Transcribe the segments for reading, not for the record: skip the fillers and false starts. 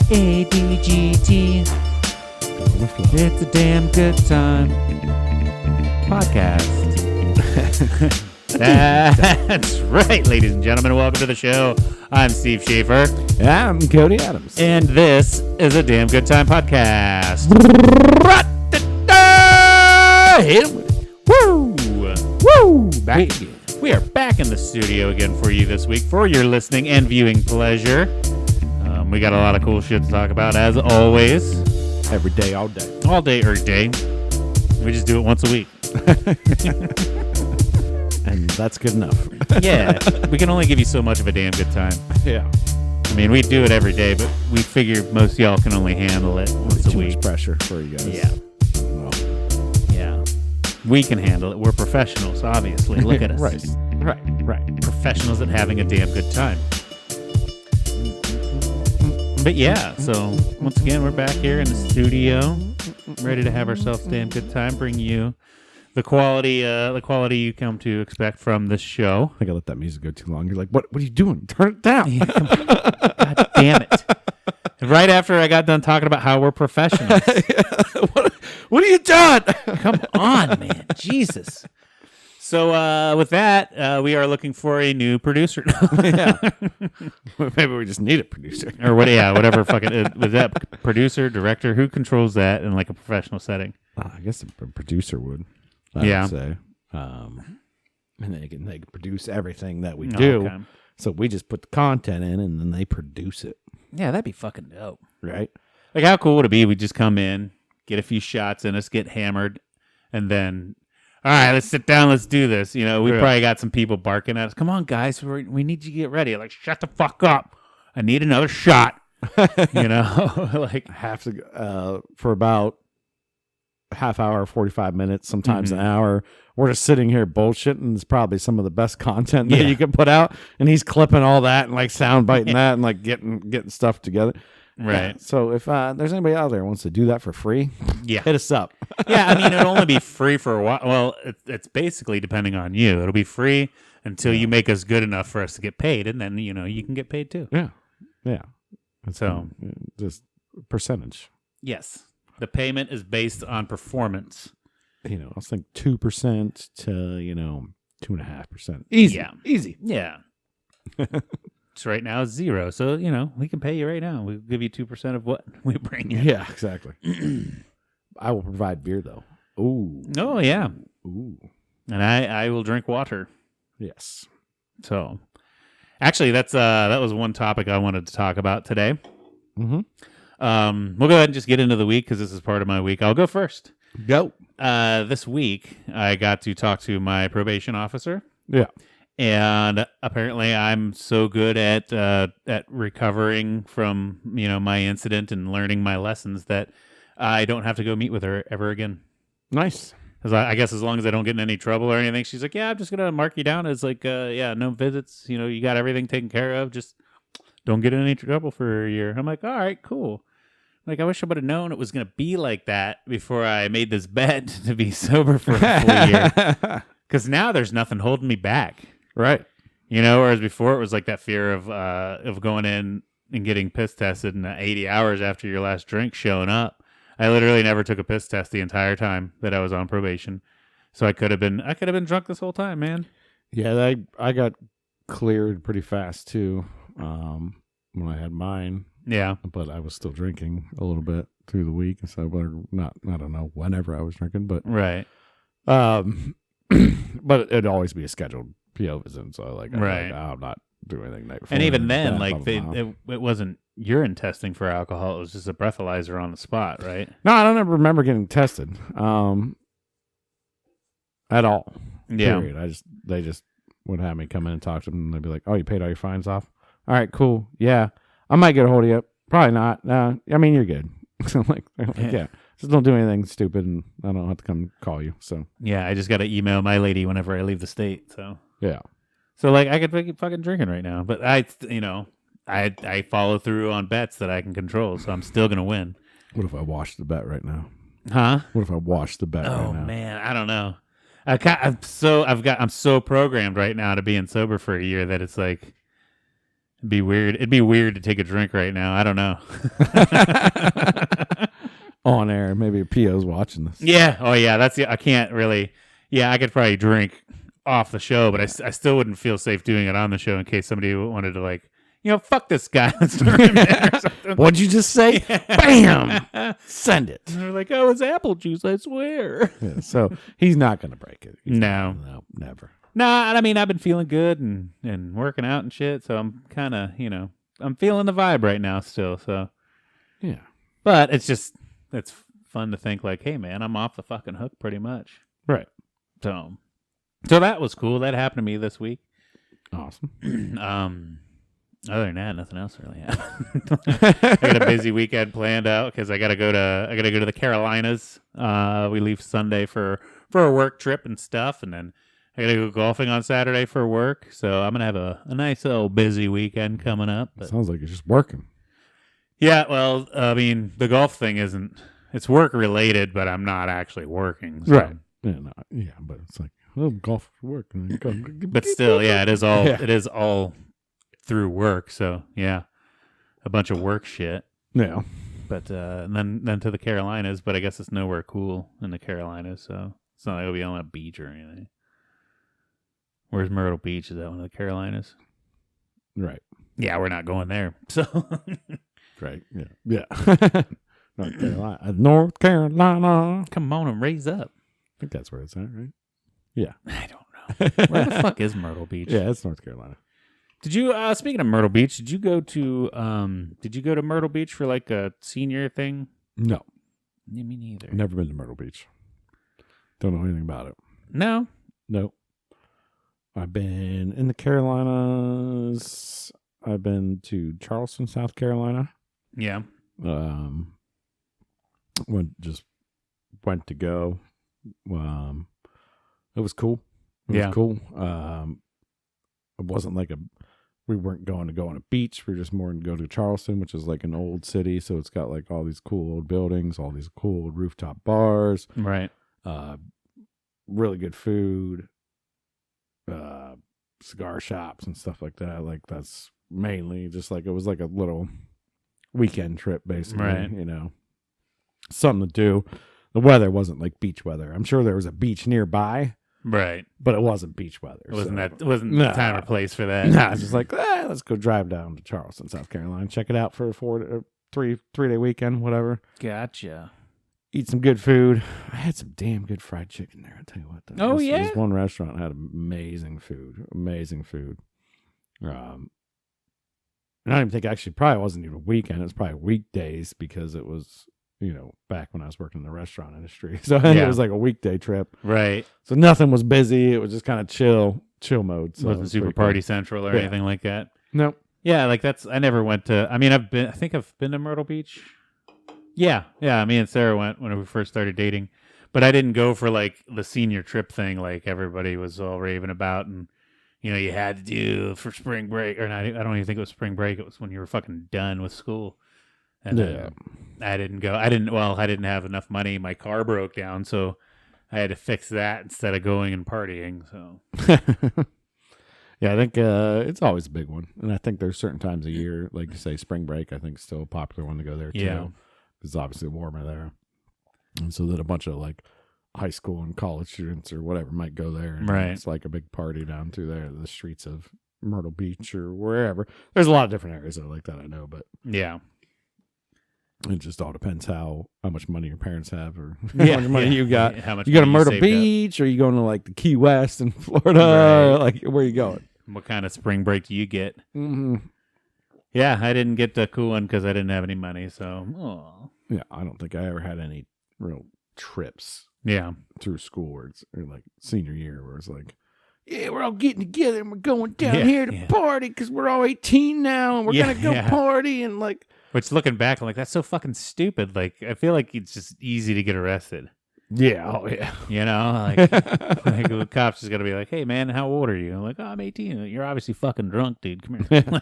ADGT. It's a damn good time. Podcast. That's right, ladies and gentlemen. Welcome to the show. I'm Steve Schaefer. I'm Cody Adams. And this is a damn good time podcast. Woo! Woo! Back again. We are back in the studio again for you this week for your listening and viewing pleasure. We got a lot of cool shit to talk about, as always. Every day, all day. All day, every day. We just do it once a week. And that's good enough. Yeah, we can only give you so much of a damn good time. Yeah. I mean, we do it every day, but we figure most of y'all can only handle it once a Too week. much pressure for you guys. Yeah. Well. Yeah. We can handle it. We're professionals, obviously. Look at us. Right. Professionals at having a damn good time. But yeah, so once again, we're back here in the studio, ready to have ourselves a damn good time, bring you the quality you come to expect from this show. I think I let that music go too long. You're like, what are you doing? Turn it down. Yeah, God damn it. And right after I got done talking about how we're professionals. What are you doing? Come on, man. Jesus. So with that, we are looking for a new producer. Yeah. Maybe we just need a producer. Or whatever fucking was that producer, director, who controls that in like a professional setting? I guess a producer would. I would say. And they can produce everything that we do. Okay. So we just put the content in and then they produce it. Yeah, that'd be fucking dope. Right? Like, how cool would it be? We just come in, get a few shots in us, get hammered, and then, all right, let's sit down, let's do this. You know, we probably got some people barking at us. Come on, guys, we need you to get ready. Like, shut the fuck up. I need another shot. You know, like have to for about half hour, 45 minutes, sometimes an hour. We're just sitting here bullshitting. It's probably some of the best content that you can put out. And he's clipping all that and like sound biting that and like getting stuff together. Right. Yeah. So if there's anybody out there who wants to do that for free, hit us up. Yeah, I mean, it'll only be free for a while. Well, it's basically depending on you. It'll be free until you make us good enough for us to get paid, and then you can get paid too. Yeah. So just percentage. Yes, the payment is based on performance. I was thinking 2% to 2.5%. Easy. Yeah. Easy. Yeah. So right now it's 0. So we can pay you right now. We'll give you 2% of what we bring you. Yeah, exactly. I will provide beer though. Ooh. Oh yeah. Ooh. And I will drink water. Yes. So, actually, that was one topic I wanted to talk about today. Mm-hmm. We'll go ahead and just get into the week because this is part of my week. I'll go first. Go. This week, I got to talk to my probation officer. Yeah. And apparently, I'm so good at recovering from my incident and learning my lessons that I don't have to go meet with her ever again. Nice. Because I guess as long as I don't get in any trouble or anything, she's like, yeah, I'm just gonna mark you down as like, no visits. You got everything taken care of. Just don't get in any trouble for a year. I'm like, all right, cool. Like, I wish I would have known it was gonna be like that before I made this bet to be sober for a full year. Because now there's nothing holding me back. Right. Whereas before it was like that fear of going in and getting piss tested and 80 hours after your last drink showing up. I literally never took a piss test the entire time that I was on probation. So I could have been drunk this whole time, man. Yeah, I got cleared pretty fast too when I had mine. Yeah. But I was still drinking a little bit through the week. So I don't know whenever I was drinking, but right. But it'd always be a scheduled PO visit. So I'm not doing anything night before. And even then, it wasn't urine testing for alcohol. It was just a breathalyzer on the spot, right? No, I don't ever remember getting tested at all. Yeah. Period. They just would have me come in and talk to them, and they'd be like, "Oh, you paid all your fines off? All right, cool. Yeah, I might get a hold of you. Probably not. No, I mean, you're good." So I'm like, yeah, just don't do anything stupid, and I don't have to come call you. So yeah, I just got to email my lady whenever I leave the state. So yeah. So like I could be fucking drinking right now, but I follow through on bets that I can control, so I'm still gonna win. What if I wash the bet right now? Huh? What if I wash the bet right now? Oh man, I don't know. I'm so programmed right now to being sober for a year that it's like It'd be weird. It'd be weird to take a drink right now. I don't know. On air. Maybe P.O.'s watching this. Yeah. Oh, yeah. I can't really. Yeah, I could probably drink off the show, but I still wouldn't feel safe doing it on the show in case somebody wanted to, like, fuck this guy. Let's throw him in or something. What'd you just say? Bam! Send it. And they're like, oh, it's apple juice, I swear. Yeah, so he's not going to break it. No, never. Nah, I mean, I've been feeling good and working out and shit, so I'm kind of, I'm feeling the vibe right now still, so. Yeah. But it's fun to think like, hey, man, I'm off the fucking hook pretty much. Right. So that was cool. That happened to me this week. Awesome. Other than that, nothing else really happened. I got a busy weekend planned out because I gotta go to the Carolinas. We leave Sunday for a work trip and stuff, and then I gotta go golfing on Saturday for work. So I'm gonna have a nice little busy weekend coming up. But sounds like you're just working. yeah, well, I mean, the golf thing it's work related, but I'm not actually working. So. Right. Yeah, but it's like, golf for work. But still, yeah, it is all through work. So yeah, a bunch of work shit. Yeah. But and then to the Carolinas, but I guess it's nowhere cool in the Carolinas, so it's not like it'll be on a beach or anything. Where's Myrtle Beach? Is that one of the Carolinas? Right. Yeah, we're not going there. So right. Yeah. North Carolina. Come on and raise up. I think that's where it's at, right? Yeah. I don't know. Where the fuck is Myrtle Beach? Yeah, it's North Carolina. Did you speaking of Myrtle Beach, did you go to Myrtle Beach for like a senior thing? No. Yeah, me neither. Never been to Myrtle Beach. Don't know anything about it. No. Nope. I've been in the Carolinas. I've been to Charleston, South Carolina. Yeah. Went to go. It was cool. It was cool. It wasn't like we weren't going to go on a beach. We were just more to go to Charleston, which is like an old city. So it's got like all these cool old buildings, all these cool old rooftop bars. Right. Really good food. Cigar shops and stuff like that. Like that's mainly just like, it was like a little weekend trip basically, right. Something to do. The weather wasn't like beach weather. I'm sure there was a beach nearby. Right. But it wasn't beach weather. It wasn't the time or place for that. Nah, it's just like, let's go drive down to Charleston, South Carolina. Check it out for a 3-day weekend, whatever. Gotcha. Eat some good food. I had some damn good fried chicken there. I'll tell you what. This one restaurant had amazing food. Amazing food. And I don't even think actually probably wasn't even a weekend. It was probably weekdays because it was, back when I was working in the restaurant industry. So it was like a weekday trip. Right. So nothing was busy. It was just kind of chill mode. So it wasn't super party central or anything like that. No. Yeah, like I never went to, I mean, I think I've been to Myrtle Beach. Yeah. Me and Sarah went when we first started dating, but I didn't go for like the senior trip thing like everybody was all raving about and, you had to do for spring break or not. I don't even think it was spring break. It was when you were fucking done with school. And I didn't go. I didn't have enough money. My car broke down, so I had to fix that instead of going and partying. So, yeah, I think it's always a big one, and I think there's certain times a year, like you say, spring break. I think is still a popular one to go there too. Yeah, it's obviously warmer there, and so that a bunch of like high school and college students or whatever might go there. And right, it's like a big party down through there, the streets of Myrtle Beach or wherever. There's a lot of different areas that are like that, I know, but yeah. It just all depends how much money your parents have or how much money you got. How much you go to Myrtle Beach Beach or you going to like the Key West in Florida? Right. Like where are you going? What kind of spring break do you get? Mm-hmm. Yeah, I didn't get the cool one because I didn't have any money. So, yeah, I don't think I ever had any real trips. Yeah, through school or like senior year where it's like, yeah, we're all getting together and we're going down here to party because we're all 18 now and we're gonna go party and like. Which looking back, I'm like, that's so fucking stupid. Like, I feel like it's just easy to get arrested. Yeah. Oh, yeah. Like the cops is going to be like, hey, man, how old are you? I'm like, oh, I'm 18. You're obviously fucking drunk, dude. Come here.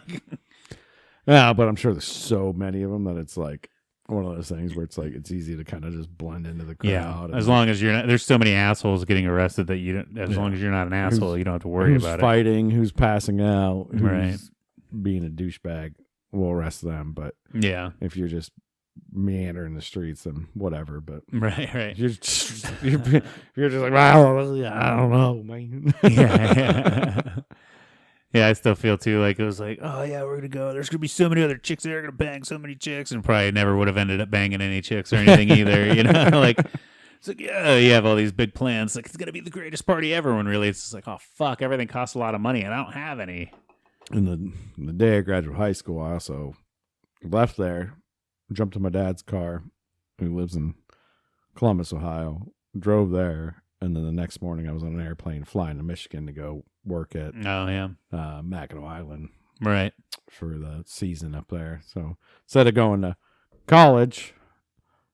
Yeah, but I'm sure there's so many of them that it's like one of those things where it's like it's easy to kind of just blend into the crowd. Yeah, as long as you're not, there's so many assholes getting arrested that you don't, as long as you're not an asshole, you don't have to worry about it. Who's fighting, who's passing out, right. being a douchebag, we'll arrest them. But Yeah. if you're just meandering the streets, then whatever. But Right. if you're just like, well, I don't know, man. Yeah. Yeah, I still feel too like it was like, oh yeah, we're gonna go. There's gonna be so many other chicks there, gonna bang so many chicks, and probably never would have ended up banging any chicks or anything either. You know, like it's like, yeah, you have all these big plans, like it's gonna be the greatest party ever. When really it's just like, oh fuck, everything costs a lot of money, and I don't have any. And the day I graduated high school, I also left there, jumped in my dad's car, who lives in Columbus, Ohio, drove there, and then the next morning I was on an airplane flying to Michigan to go work at Mackinac Island Right. for the season up there. So instead of going to college,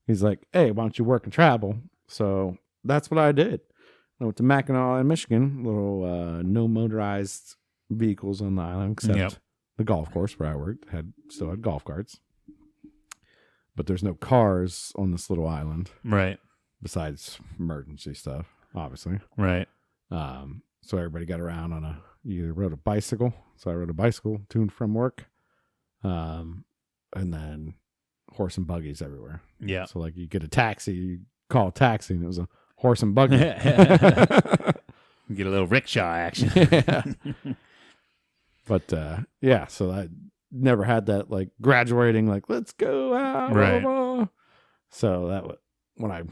he's like, hey, why don't you work and travel? So that's what I did. I went to Mackinac Island, Michigan, little no motorized vehicles on the island, except the golf course where I worked still had golf carts. But there's no cars on this little island. Right. Besides emergency stuff, obviously. Right. So everybody got around on you either rode a bicycle. So I rode a bicycle to and from work. And then horse and buggies everywhere. Yeah. So like you get a taxi, you call a taxi, and it was a horse and buggy. Get a little rickshaw action. Yeah. But yeah, so I never had that like graduating, like let's go out. Right. Blah, blah. So that when I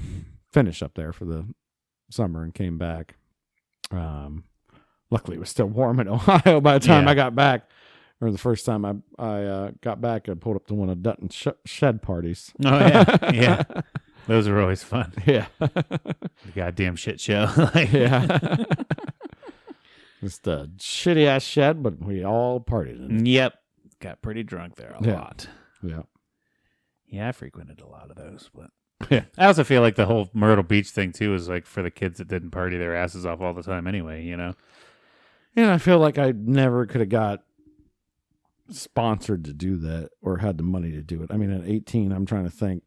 finished up there for the summer and came back, luckily it was still warm in Ohio by the time I got back. Or the first time I got back, I pulled up to one of Dutton's shed parties. Oh yeah, yeah. Those are always fun. Yeah. The goddamn shit show. Yeah. Just a shitty ass shed, but we all partied in it. Yep. Got pretty drunk there a lot. Yeah. Yeah, I frequented a lot of those, but Yeah. I also feel like the whole Myrtle Beach thing too is like for the kids that didn't party their asses off all the time anyway, you know? And I feel like I never could have got sponsored to do that or had the money to do it. I mean, at 18, I'm trying to think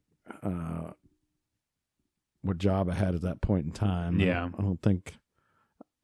what job I had at that point in time. Yeah. I don't think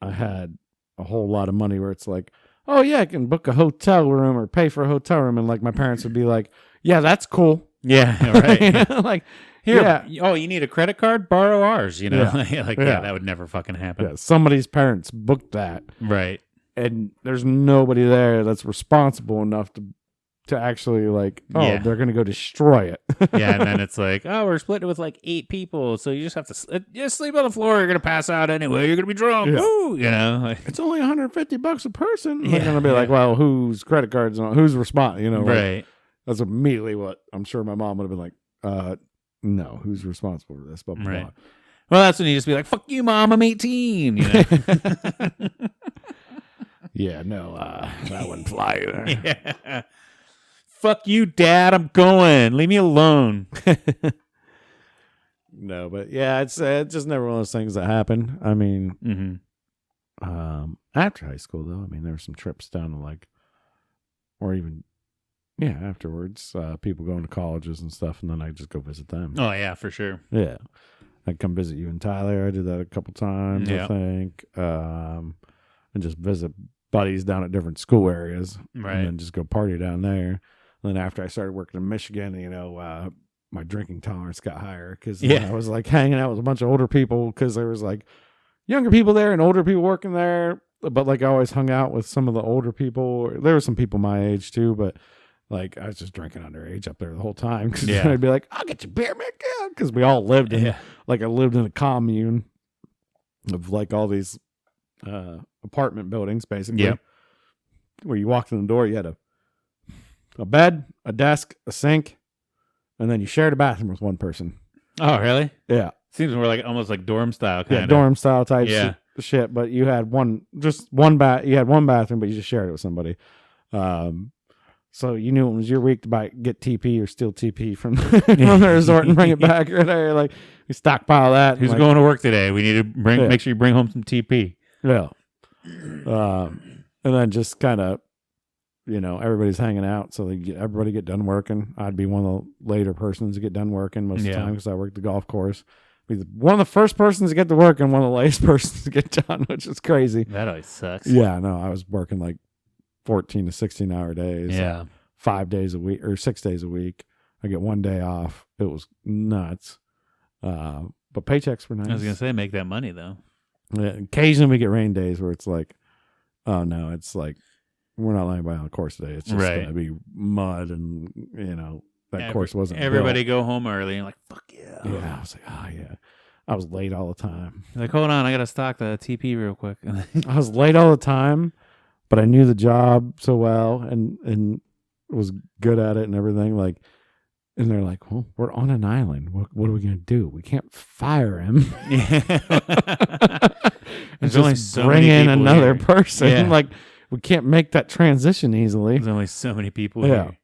I had a whole lot of money where it's like, oh yeah, I can book a hotel room or pay for a hotel room. And like my parents would be like, yeah, that's cool. Yeah, right. Like, here, yeah. oh, you need a credit card? Borrow ours, you know? Yeah. That would never fucking happen. Yeah, somebody's parents booked that. Right. And there's nobody there that's responsible enough to actually like, they're going to go destroy it. Yeah, and then it's like, oh, we're splitting with like 8 people, so you just have to just sleep on the floor. You're going to pass out anyway. You're going to be drunk. Yeah. Woo! You know? It's only $150 a person. Yeah. They're going to be like, well, whose credit cards, who's responsible? You know, like, right. that's immediately what I'm sure my mom would have been like, no, who's responsible for this? Blah, blah, Right. blah. Well, that's when you just be like, fuck you, mom, I'm 18. You know? Yeah, no, that wouldn't fly either. Yeah. Fuck you, dad, I'm going. Leave me alone. No, but yeah, it's just never one of those things that happen. I mean, after high school, though, I mean, there were some trips down to like, or even, afterwards, people going to colleges and stuff, and then I just go visit them. Oh, yeah, for sure. Yeah. I'd come visit you in Tyler. I did that a couple times, I think. And just visit buddies down at different school areas. Right. And then just go party down there. And then after I started working in Michigan, my drinking tolerance got higher because I was like hanging out with a bunch of older people because there was like younger people there and older people working there. But like I always hung out with some of the older people. There were some people my age too, but like I was just drinking underage up there the whole time. Because I'd be like, I'll get you beer, man. Because we all lived in, like I lived in a commune of like all these apartment buildings, basically. Yep. Where you walked in the door, you had a bed, a desk, a sink, and then you shared a bathroom with one person. Oh, really? Yeah. Seems more like almost like dorm style kind of. Dorm style type shit. But you had one bathroom, but you just shared it with somebody. So you knew it was your week to get TP or steal TP from the resort and bring it back. Or there, like you stockpile that. Who's going to work today? We need to make sure you bring home some TP. Yeah. And then just kind of, everybody's hanging out. So everybody get done working. I'd be one of the later persons to get done working most of the time because I worked the golf course. Be one of the first persons to get to work and one of the latest persons to get done, which is crazy. That always sucks. Yeah, no, I was working like 14 to 16-hour days. Yeah. 5 days a week or 6 days a week. I get 1 day off. It was nuts. But paychecks were nice. I was going to say, make that money, though. Yeah, occasionally we get rain days where it's like, oh no, it's like, we're not letting anybody on the course today. It's just going to be mud and, that course wasn't Everybody built. go home early and like, fuck yeah. Yeah, I was like, oh yeah. I was late all the time. Like, hold on, I got to stock the TP real quick. I was late all the time, but I knew the job so well and was good at it and everything. Like, and they're like, well, we're on an island. What are we going to do? We can't fire him. There's just only so bring many in people another here. person. Yeah. Like, we can't make that transition easily. There's only so many people Yeah. here.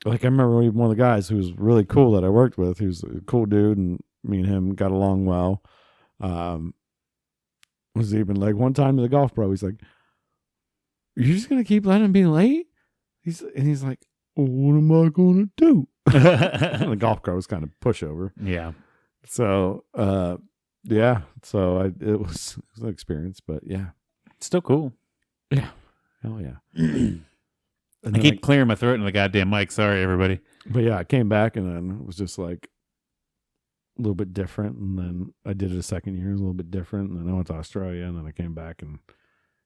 Like, I remember one of the guys who was really cool that I worked with, who's a cool dude, and me and him got along well. Was even like one time to the golf pro, he's like, you're just going to keep letting him be late? He's like, well, what am I going to do? And the golf pro was kind of pushover. Yeah. So, yeah. So it was an experience, but yeah. It's still cool. Yeah. Hell yeah. I keep clearing my throat in the goddamn mic. Sorry, everybody. But yeah, I came back and then it was just like a little bit different. And then I did it a second year. It was a little bit different. And then I went to Australia and then I came back and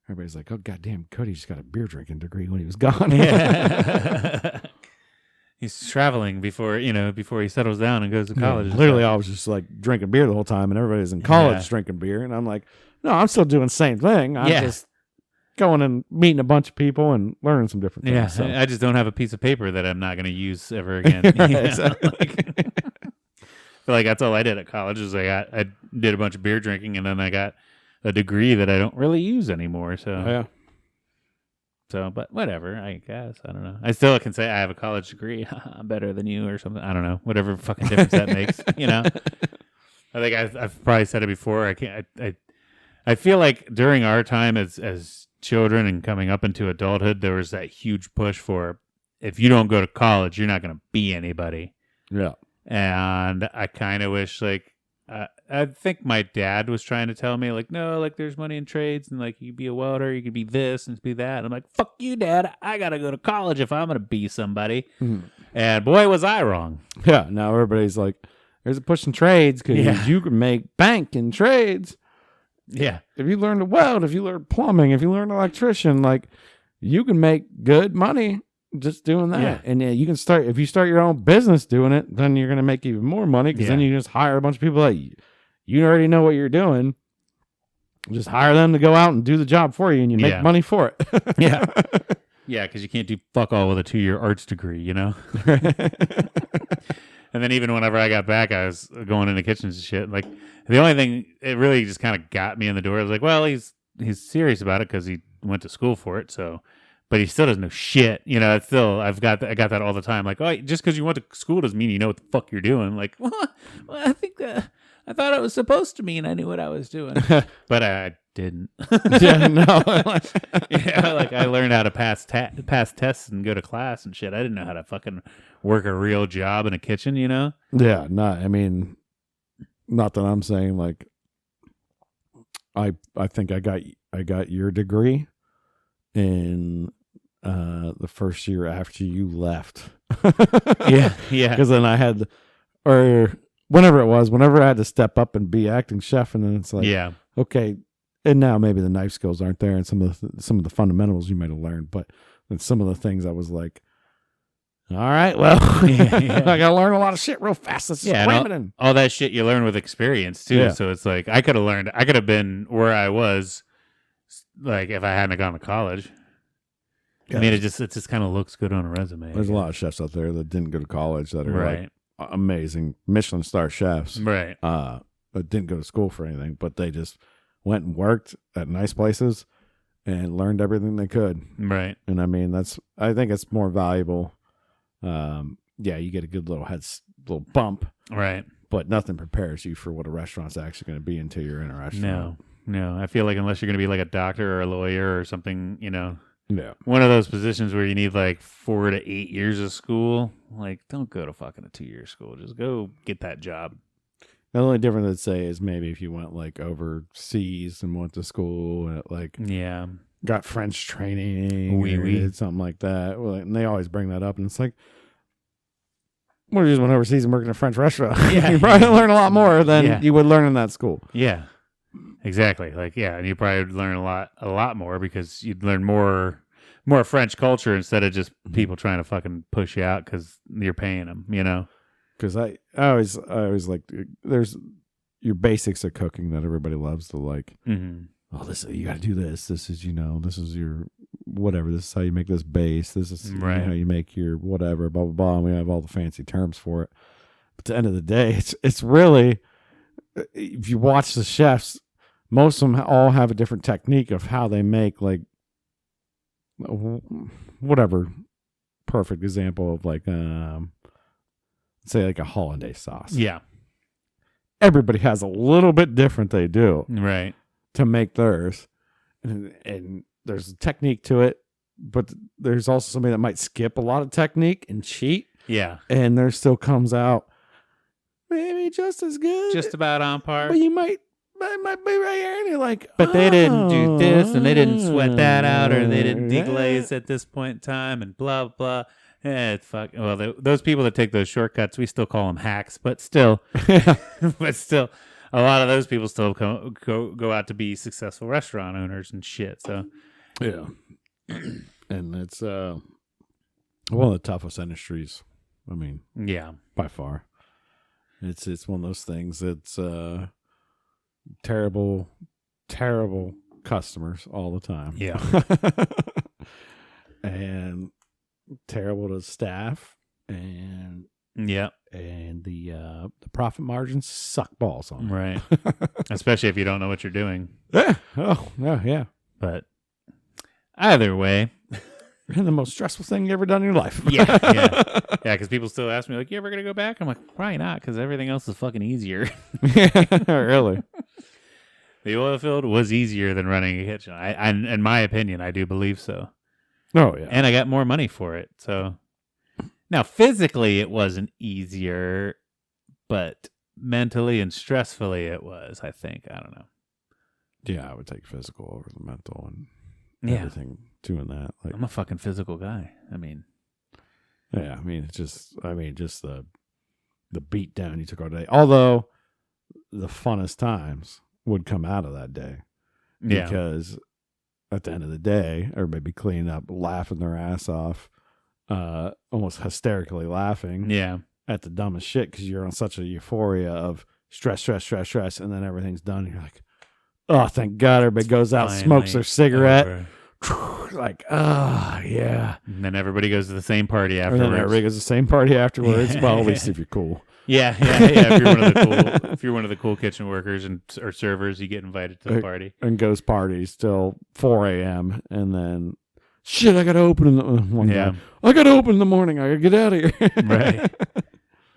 everybody's like, oh, goddamn, Cody just got a beer drinking degree when he was gone. Yeah. He's traveling before he settles down and goes to college. Yeah, literally, I was just like drinking beer the whole time and everybody's in college drinking beer. And I'm like, no, I'm still doing the same thing. I'm just going and meeting a bunch of people and learning some different things. Yeah, so. I just don't have a piece of paper that I'm not going to use ever again. Exactly. I feel like that's all I did at college is I did a bunch of beer drinking and then I got a degree that I don't really use anymore. So but whatever, I guess. I don't know. I still can say I have a college degree. I'm better than you or something. I don't know. Whatever fucking difference that makes, I think I've probably said it before. I feel like during our time as children and coming up into adulthood, there was that huge push for if you don't go to college, you're not going to be anybody. Yeah. And I kind of wish I think my dad was trying to tell me like, no, like there's money in trades and like you could be a welder, you could be this and be that. And I'm like, fuck you, Dad. I got to go to college if I'm going to be somebody. Mm-hmm. And boy, was I wrong. Yeah. Now everybody's like, there's a push in trades because you can make bank in trades. Yeah. If you learn to weld, if you learn plumbing, if you learn electrician, like you can make good money just doing that. Yeah. And you can start, if you start your own business doing it, then you're going to make even more money because then you just hire a bunch of people that you already know what you're doing. Just hire them to go out and do the job for you and you make money for it. Yeah. Yeah. Because you can't do fuck all with a 2-year arts degree, And then even whenever I got back, I was going into kitchens and shit. Like the only thing it really just kind of got me in the door. I was like, well, he's serious about it because he went to school for it. So, but he still doesn't know shit. It's still I got that all the time. Like, oh, just because you went to school doesn't mean you know what the fuck you're doing. Like, well I think I thought it was supposed to mean I knew what I was doing, but I didn't. Yeah, no. Like I learned how to pass tests and go to class and shit. I didn't know how to fucking work a real job in a kitchen, Yeah, I mean, not that I'm saying like I think I got your degree in the first year after you left. Yeah. Because then I had, or whenever I had to step up and be acting chef, and then it's like, okay, and now maybe the knife skills aren't there, and some of the fundamentals you might have learned, but then some of the things I was like, all right, well, I got to learn a lot of shit real fast. Let's just cram it in. All that shit you learn with experience too. Yeah. So it's like I could have been where I was, like if I hadn't gone to college. Yeah. I mean, it just kind of looks good on a resume. There's a lot of chefs out there that didn't go to college that are like amazing Michelin star chefs, right? But didn't go to school for anything, but they just went and worked at nice places and learned everything they could, right? And I mean, I think it's more valuable. You get a good little bump, right? But nothing prepares you for what a restaurant's actually going to be until you're in a restaurant. No. I feel like unless you're going to be like a doctor or a lawyer or something, one of those positions where you need like 4 to 8 years of school, like don't go to fucking a 2-year school. Just go get that job. The only difference I'd say is maybe if you went like overseas and went to school, like got French training Oui, or oui. did something like that. Well, and they always bring that up, and it's like, well, you just went overseas and worked in a French restaurant. Yeah. You probably learn a lot more than you would learn in that school. Yeah, exactly. Like, yeah, and you probably would learn a lot more because you'd learn more French culture instead of just people trying to fucking push you out because you're paying them, you know? Because I always like, there's your basics of cooking that everybody loves to like. Mm-hmm. Oh, this you got to do this. This is this is your whatever. This is how you make this base. This is how you make your whatever. Blah blah blah. And we have all the fancy terms for it. But at the end of the day, it's really, if you watch the chefs, most of them all have a different technique of how they make like whatever. Perfect example of like say like a hollandaise sauce. Yeah, everybody has a little bit different they do. Right. To make theirs, and there's a technique to it, but there's also somebody that might skip a lot of technique and cheat. Yeah, and there still comes out maybe just as good, just about on par. But you might be right here, and you're like, but they didn't do this, and they didn't sweat that out, or they didn't deglaze at this point in time, and blah blah. Fuck. Well, those people that take those shortcuts, we still call them hacks, but still, a lot of those people still go out to be successful restaurant owners and shit. So, yeah, and it's one of the toughest industries. I mean, yeah, by far. It's one of those things. It's terrible customers all the time. Yeah, and terrible to staff, and yeah. And the profit margins suck balls on them. Right. Especially if you don't know what you're doing. Yeah. Oh, no, yeah. But either way. The most stressful thing you ever done in your life. Yeah. Yeah, because people still ask me, like, you ever going to go back? I'm like, probably not, because everything else is fucking easier. Really? The oil field was easier than running a kitchen. I in my opinion, I do believe so. Oh, yeah. And I got more money for it, so... Now, physically, it wasn't easier, but mentally and stressfully, it was, I think. I don't know. Yeah, I would take physical over the mental and everything doing that. Like, I'm a fucking physical guy. I mean... Yeah, I mean, it's just the beat down you took all day. Although, the funnest times would come out of that day. Yeah. Because at the end of the day, everybody be cleaning up, laughing their ass off. Almost hysterically laughing at the dumbest shit because you're on such a euphoria of stress, and then everything's done. And you're like, oh, thank God. Everybody goes out, smokes their cigarette. Like, oh, yeah. And then everybody goes to the same party afterwards. And then everybody goes to the same party afterwards. Well, at least if you're cool. Yeah. If you're one of the cool kitchen workers or servers, you get invited to the party. And goes parties till 4 a.m. And then... Shit, I gotta open in the guy, I gotta open in the morning. I gotta get out of here.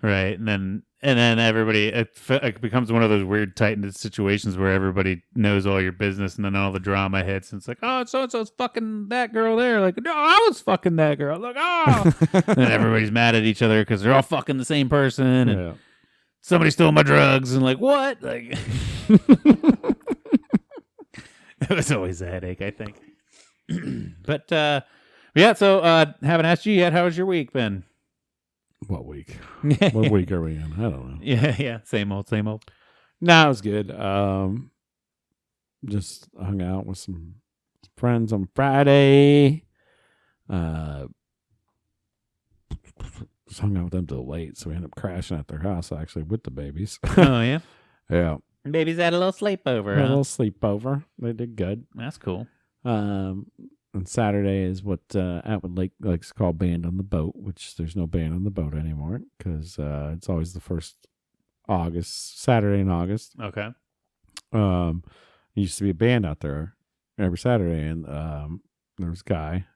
Right. And then everybody, it becomes one of those weird tightened situations where everybody knows all your business, and then all the drama hits, and it's like, oh, so and so's fucking that girl there. Like, no, I was fucking that girl. Like, oh, and then everybody's mad at each other because they're all fucking the same person, and somebody stole my drugs, and like, what? Like, it was always a headache, I think. But so haven't asked you yet. How was your week been? What week? What week are we in? I don't know. Yeah. Same old. No, it was good. Just hung out with some friends on Friday. Just hung out with them till late, so we ended up crashing at their house actually with the babies. Oh yeah, yeah. Babies had a little sleepover. A little sleepover. They did good. That's cool. And Saturday is what Atwood Lake likes to call Band on the Boat, which there's no band on the boat anymore because it's always the first Saturday in August. Okay. There used to be a band out there every Saturday, and there was a guy,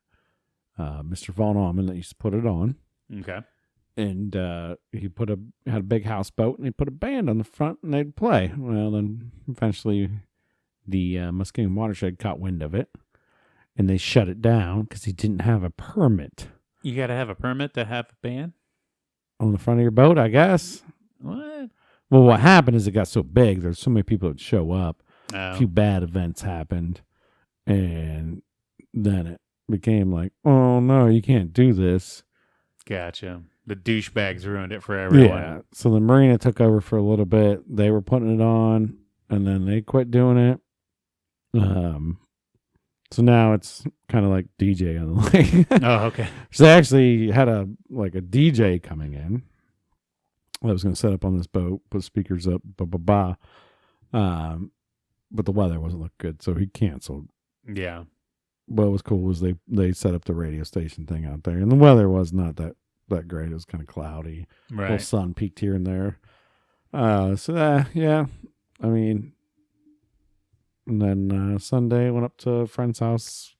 Mr. Von Allman, that used to put it on. Okay. And he had a big houseboat, and he put a band on the front, and they'd play. Well, then eventually the Muskegon Watershed caught wind of it, and they shut it down because he didn't have a permit. You got to have a permit to have a band? On the front of your boat, I guess. What? Well, what happened is it got so big, there's so many people that show up. Oh. A few bad events happened, and then it became like, oh no, you can't do this. Gotcha. The douchebags ruined it for everyone. Yeah. So the marina took over for a little bit. They were putting it on, and then they quit doing it. So now it's kind of like DJ on the lake. Oh, okay. So they actually had a DJ coming in. I was going to set up on this boat, put speakers up, but the weather wasn't looking good, so he canceled. Yeah. What was cool was they set up the radio station thing out there, and the weather was not that great. It was kind of cloudy. Right. A little sun peeked here and there. Yeah. I mean, and then Sunday went up to a friend's house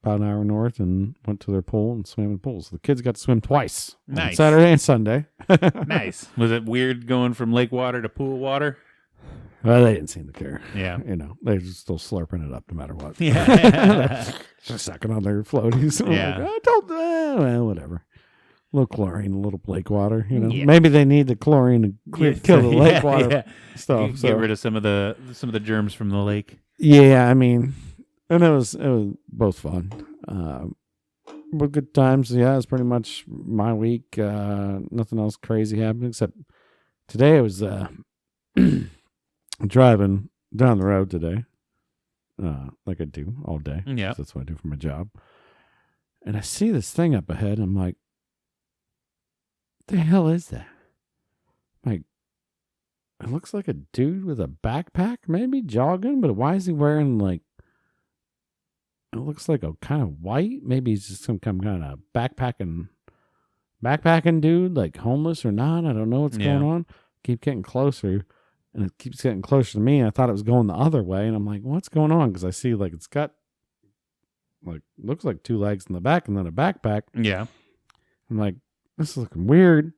about an hour north and went to their pool and swam in the pool. So the kids got to swim twice. Nice. Saturday and Sunday. Nice. Was it weird going from lake water to pool water? Well, they didn't seem to care. Yeah. They're just still slurping it up no matter what. Yeah. Just sucking on their floaties. Yeah. Like, well, whatever. A little chlorine, a little lake water. Yeah. Maybe they need the chlorine to kill the lake water stuff. Get rid of some of the germs from the lake. Yeah, I mean, and it was both fun. But good times. Yeah, it was pretty much my week. Nothing else crazy happened except today I was driving down the road today, like I do all day. Yeah, that's what I do for my job. And I see this thing up ahead. I'm like, "What the hell is that?" Like, it looks like a dude with a backpack, maybe jogging. But why is he wearing like? It looks like a kind of white. Maybe he's just some kind of backpacking dude, like homeless or not. I don't know what's going on. Keep getting closer. And it keeps getting closer to me. And I thought it was going the other way. And I'm like, what's going on? Because I see like it's got like looks like two legs in the back and then a backpack. Yeah. I'm like, this is looking weird.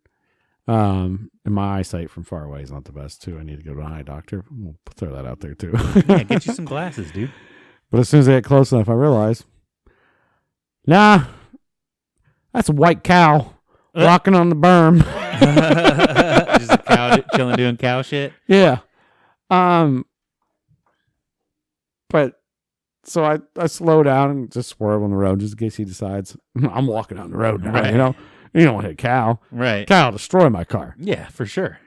And my eyesight from far away is not the best too. I need to go to an eye doctor. We'll throw that out there too. Yeah, get you some glasses, dude. But as soon as I get close enough, I realize, nah, that's a white cow rocking on the berm. Just a cow chilling doing cow shit. Yeah. But so I slow down and just swerve on the road just in case he decides I'm walking down the road now. Right. You don't want to hit a cow. Right. Cow will destroy my car. Yeah, for sure.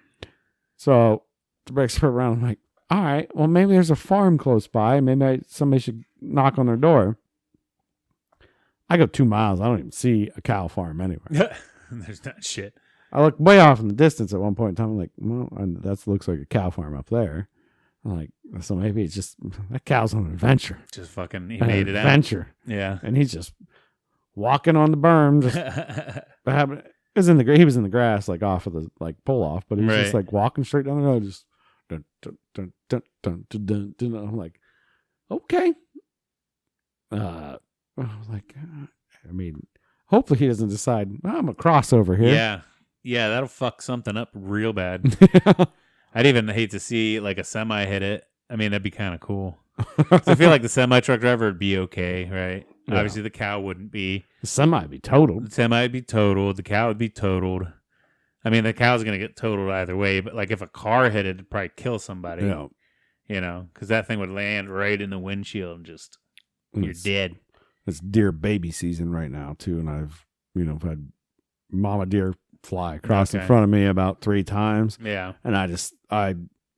So the brakes put around. I'm like, all right, well, maybe there's a farm close by. Maybe somebody should knock on their door. I go 2 miles. I don't even see a cow farm anywhere. There's not shit. I look way off in the distance at one point in time. I'm like, well, that looks like a cow farm up there. I'm like, so maybe it's just that cow's on an adventure. Just fucking he made it out. Adventure. Yeah. And he's just walking on the berm. Just he was in the grass, like off of the like pull off, but he's just like walking straight down the road, just dun, dun, dun, dun, dun, dun, dun, dun. I'm like, okay. I was like, I mean, hopefully he doesn't decide I'm a crossover here. Yeah. Yeah, that'll fuck something up real bad. I'd even hate to see like a semi hit it. I mean, that'd be kind of cool. So I feel like the semi truck driver would be okay, right? Yeah. Obviously, the cow wouldn't be. The semi would be totaled. The semi would be totaled. The cow would be totaled. I mean, the cow's going to get totaled either way, but like if a car hit it, it'd probably kill somebody. Yeah. Because that thing would land right in the windshield and just, you're dead. It's deer baby season right now, too. And I've had mama deer fly across in front of me about 3 times. Yeah. And if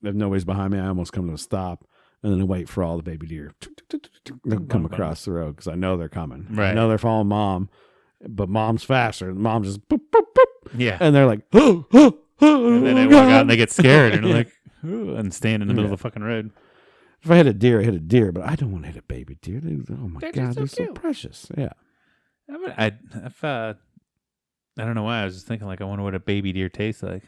nobody's behind me, I almost come to a stop and then I wait for all the baby deer to come across the road because I know they're coming. Right. I know they're following mom, but mom's faster. Mom just boop, boop, boop. Yeah. And they're like, oh, oh, oh, and then they walk out and they get scared and they're like, ooh, and stand in the middle of the fucking road. If I hit a deer, I hit a deer, but I don't want to hit a baby deer. Oh my God, they're so precious. Yeah. I don't know why. I was just thinking, like, I wonder what a baby deer tastes like.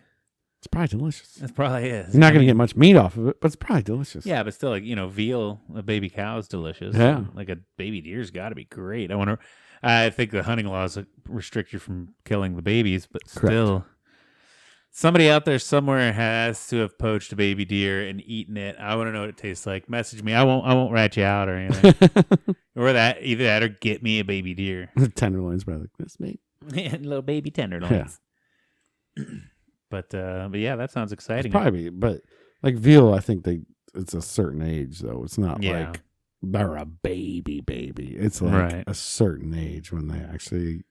It's probably delicious. It probably is. You're not going to get much meat off of it, but it's probably delicious. Yeah, but still, like, veal, a baby cow is delicious. Yeah. Like, a baby deer's got to be great. I think the hunting laws restrict you from killing the babies, but still, somebody out there somewhere has to have poached a baby deer and eaten it. I want to know what it tastes like. Message me. I won't rat you out or anything. Or either that or get me a baby deer. Tenderloins, brother. This mate. Little baby tenderloins. Yeah. But yeah, that sounds exciting. It's probably, but like veal, I think it's a certain age though. It's not like they're a baby. It's like a certain age when they actually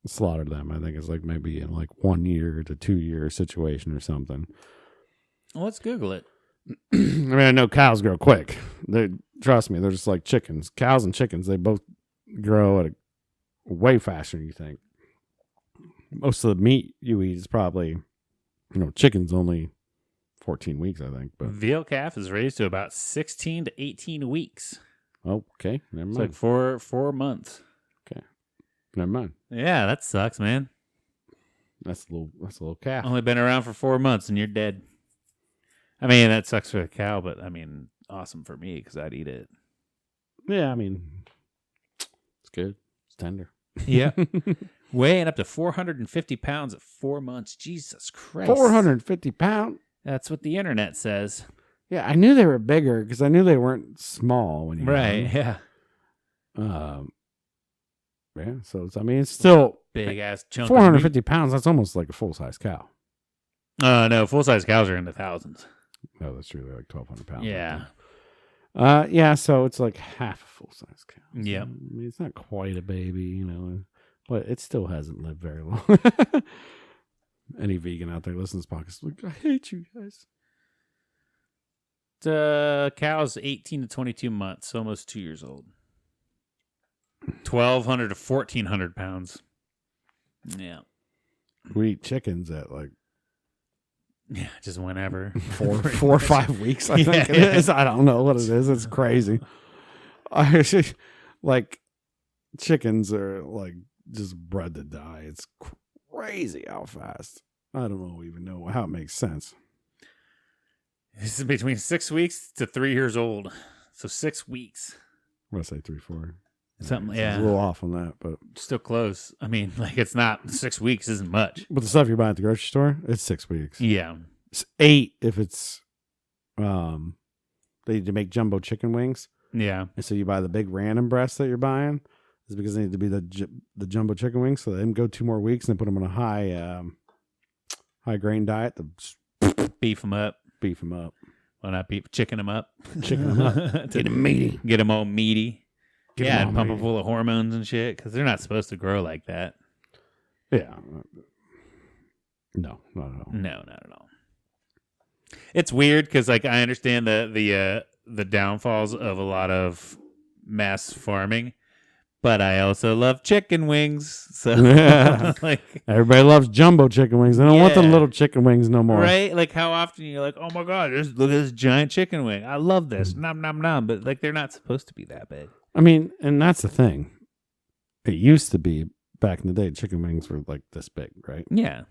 slaughter them. I think it's like maybe in like 1 year to 2 year situation or something. Well, let's Google it. I mean, I know cows grow quick. Trust me, they're just like chickens. Cows and chickens, they both grow at a way faster than you think. Most of the meat you eat is probably, chicken's only 14 weeks, I think. But veal calf is raised to about 16 to 18 weeks. Okay, never mind. It's like 4 months. Okay, never mind. Yeah, that sucks, man. That's a little calf. Only been around for 4 months and you're dead. I mean, that sucks for the cow, but I mean, awesome for me because I'd eat it. Yeah, I mean, it's good. It's tender. Yeah. Weighing up to 450 pounds at 4 months. Jesus Christ. 450 pounds? That's what the internet says. Yeah, I knew they were bigger because I knew they weren't small when you right, yeah. Yeah, so it's still big ass chunk. 450 pounds, that's almost like a full-size cow. No, full-size cows are in the thousands. Oh, that's really like 1,200 pounds. Yeah. Yeah, so it's like half a full-size cow. Yeah. I mean, it's not quite a baby, but it still hasn't lived very long. Any vegan out there listening to this podcast, like, I hate you guys. The cow's 18 to 22 months, almost 2 years old. 1,200 to 1,400 pounds. Yeah. We eat chickens at like just whenever. 4 or 5 weeks, I think it is. I don't know what it is. It's crazy. Like, chickens are like just bred to die. It's crazy how fast. I don't even know how it makes sense. This is between 6 weeks to 3 years old. So 6 weeks. I'm going to say 3, 4. Something, yeah. A little off on that, but still close. I mean, like, it's not 6 weeks isn't much. But the stuff you're buying at the grocery store, it's 6 weeks. Yeah. It's 8 if it's they need to make jumbo chicken wings. Yeah. And so you buy the big random breasts that you're buying is because they need to be the jumbo chicken wings. So they go 2 more weeks and they put them on a high grain diet to beef them up. Well, not beef, chicken them up. Get them meaty. Get them all meaty. And pump them full of hormones and shit because they're not supposed to grow like that. Yeah. No, not at all. No, not at all. It's weird because, like, I understand the downfalls of a lot of mass farming, but I also love chicken wings. So, like, everybody loves jumbo chicken wings. They don't want the little chicken wings no more, right? Like, how often you're like, oh my god, look at this giant chicken wing. I love this. Nom nom nom. But like, they're not supposed to be that big. I mean, and that's the thing. It used to be back in the day, chicken wings were like this big, right? Yeah.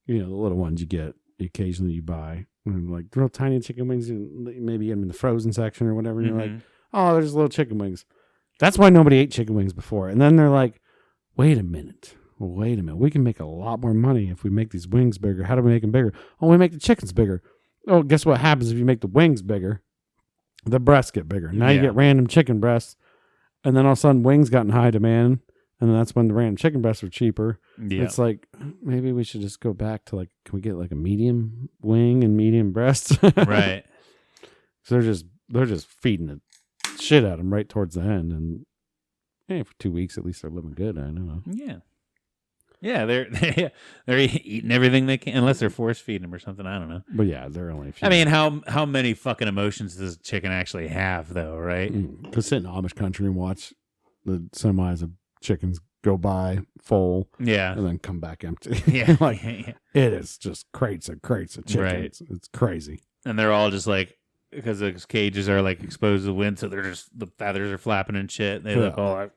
The little ones you get occasionally you buy, like real tiny chicken wings. Maybe get them in the frozen section or whatever. And you're like, oh, there's little chicken wings. That's why nobody ate chicken wings before. And then they're like, wait a minute. We can make a lot more money if we make these wings bigger. How do we make them bigger? Oh, we make the chickens bigger. Oh, guess what happens if you make the wings bigger? The breasts get bigger. Now you get random chicken breasts. And then all of a sudden, wings got in high demand, and then that's when the random chicken breasts were cheaper. Yeah. It's like, maybe we should just go back to, like, can we get like a medium wing and medium breasts? Right. So they're just feeding the shit at them right towards the end, and for 2 weeks at least they're living good. I know. Yeah. Yeah, they're eating everything they can, unless they're force feeding them or something. I don't know. But yeah, they're only. I mean, how many fucking emotions does a chicken actually have, though? Right? To sit in Amish country and watch the semis of chickens go by full, and then come back empty. Yeah, like it is just crates and crates of chickens. Right. It's crazy, and they're all just like because the cages are like exposed to the wind, so they're just the feathers are flapping and shit. They look all like,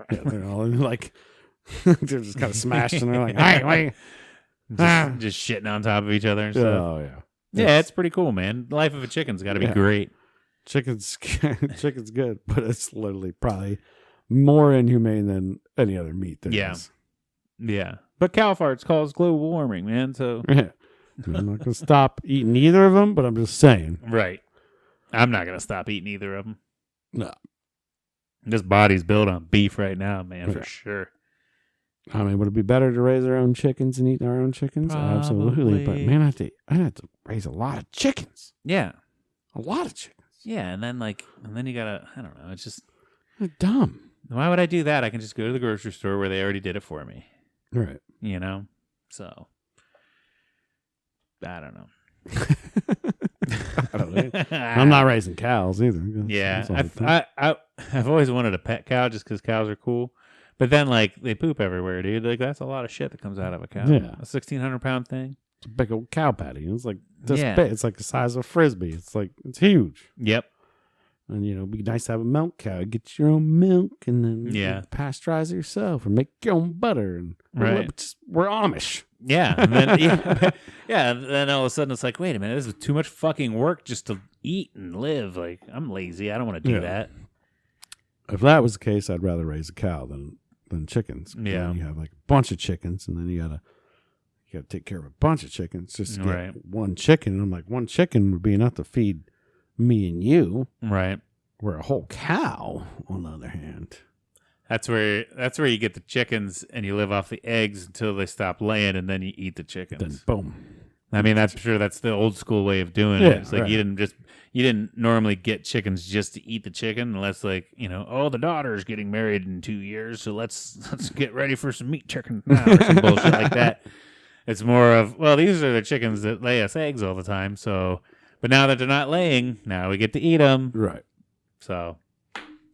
they're all like. They're just kind of smashed and they're like, hey, wait. Just shitting on top of each other and stuff. Oh, yeah. Yeah, it's pretty cool, man. The life of a chicken's got to be great. Chicken's good, but it's literally probably more inhumane than any other meat there is. Yeah. But cow farts cause global warming, man. So I'm not going to stop eating either of them, but I'm just saying. Right. I'm not going to stop eating either of them. No. This body's built on beef right now, man, for sure. I mean, would it be better to raise our own chickens and eat our own chickens? Probably. Absolutely. But man, I had to raise a lot of chickens. Yeah. A lot of chickens. Yeah, and then you gotta, I don't know. It's just They're dumb. why would I do that? I can just go to the grocery store where they already did it for me. Right. You know, so I don't know. I don't know. I'm not raising cows either. Yeah, I've always wanted a pet cow just because cows are cool. But then, like, they poop everywhere, dude. Like, that's a lot of shit that comes out of a cow. Yeah. A 1,600-pound thing. It's a big old cow patty. It's like this Yeah. big. It's like the size of a frisbee. It's huge. Yep. And it'd be nice to have a milk cow. Get your own milk and then pasteurize it yourself and make your own butter. And we're Amish. Yeah. And then, and then all of a sudden it's like, wait a minute, this is too much fucking work just to eat and live. Like, I'm lazy. I don't want to do that. If that was the case, I'd rather raise a cow than chickens. Yeah. You have like a bunch of chickens, and then you gotta take care of a bunch of chickens just to get one chicken. And I'm like, one chicken would be enough to feed me and you. Right. Where a whole cow, on the other hand. That's where you get the chickens and you live off the eggs until they stop laying, and then you eat the chickens. Then boom. I mean, that's the old school way of doing it. It's like you didn't normally get chickens just to eat the chicken, unless like, the daughter's getting married in 2 years, so let's get ready for some meat chicken now or some bullshit like that. It's more of, well, these are the chickens that lay us eggs all the time. So, but now that they're not laying, now we get to eat them. Right. So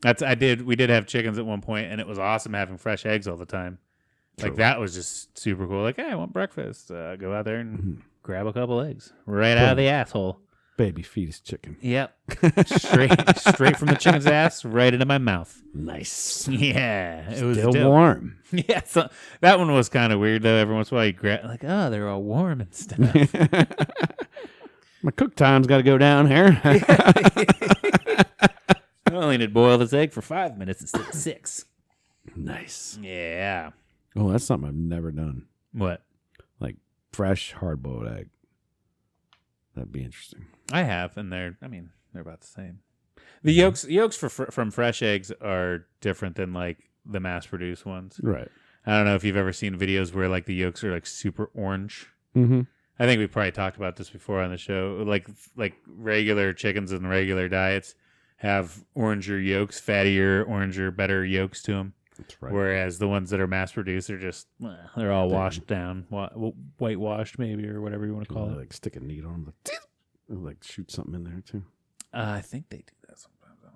we did have chickens at one point, and it was awesome having fresh eggs all the time. True. Like, that was just super cool. Like, hey, I want breakfast. Go out there and grab a couple eggs right out of the asshole. Baby fetus chicken. Yep. Straight from the chicken's ass right into my mouth. Nice. Yeah. It was still warm. Yeah. So that one was kind of weird, though. Every once in a while you grab, like, oh, they're all warm and stuff. My cook time's got to go down here. I only need to boil this egg for 5 minutes instead of 6. Nice. Yeah. Oh, that's something I've never done. What? Like fresh hard-boiled egg. That'd be interesting. I have, and they're about the same. The yolks from fresh eggs are different than like the mass-produced ones. Right. I don't know if you've ever seen videos where like the yolks are like super orange. Mm-hmm. I think we probably talked about this before on the show. Like regular chickens and regular diets have oranger yolks, fattier, oranger, better yolks to them. That's right. Whereas the ones that are mass-produced are just, they're all washed down, whitewashed maybe, or whatever you want to call it. Like stick a needle on like shoot something in there too. I think they do that sometimes. I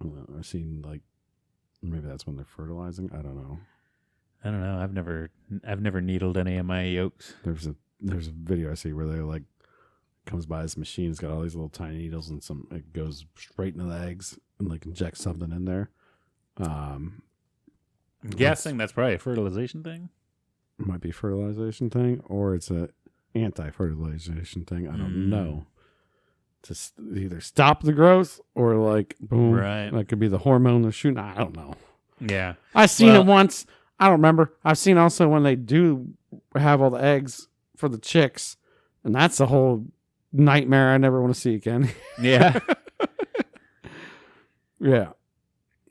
don't know. I've seen like maybe that's when they're fertilizing. I don't know. I've never needled any of my yolks. There's a video I see where they're like comes by this machine. It's got all these little tiny needles and it goes straight into the eggs and like injects something in there. I'm guessing that's probably a fertilization thing. It might be a fertilization thing, or it's a anti-fertilization thing. I don't know. To either stop the growth or like boom. Right. That could be the hormone they're shooting. I don't know. Yeah. I've seen it once. I don't remember. I've seen also when they do have all the eggs for the chicks, and that's a whole nightmare I never want to see again. Yeah. Yeah.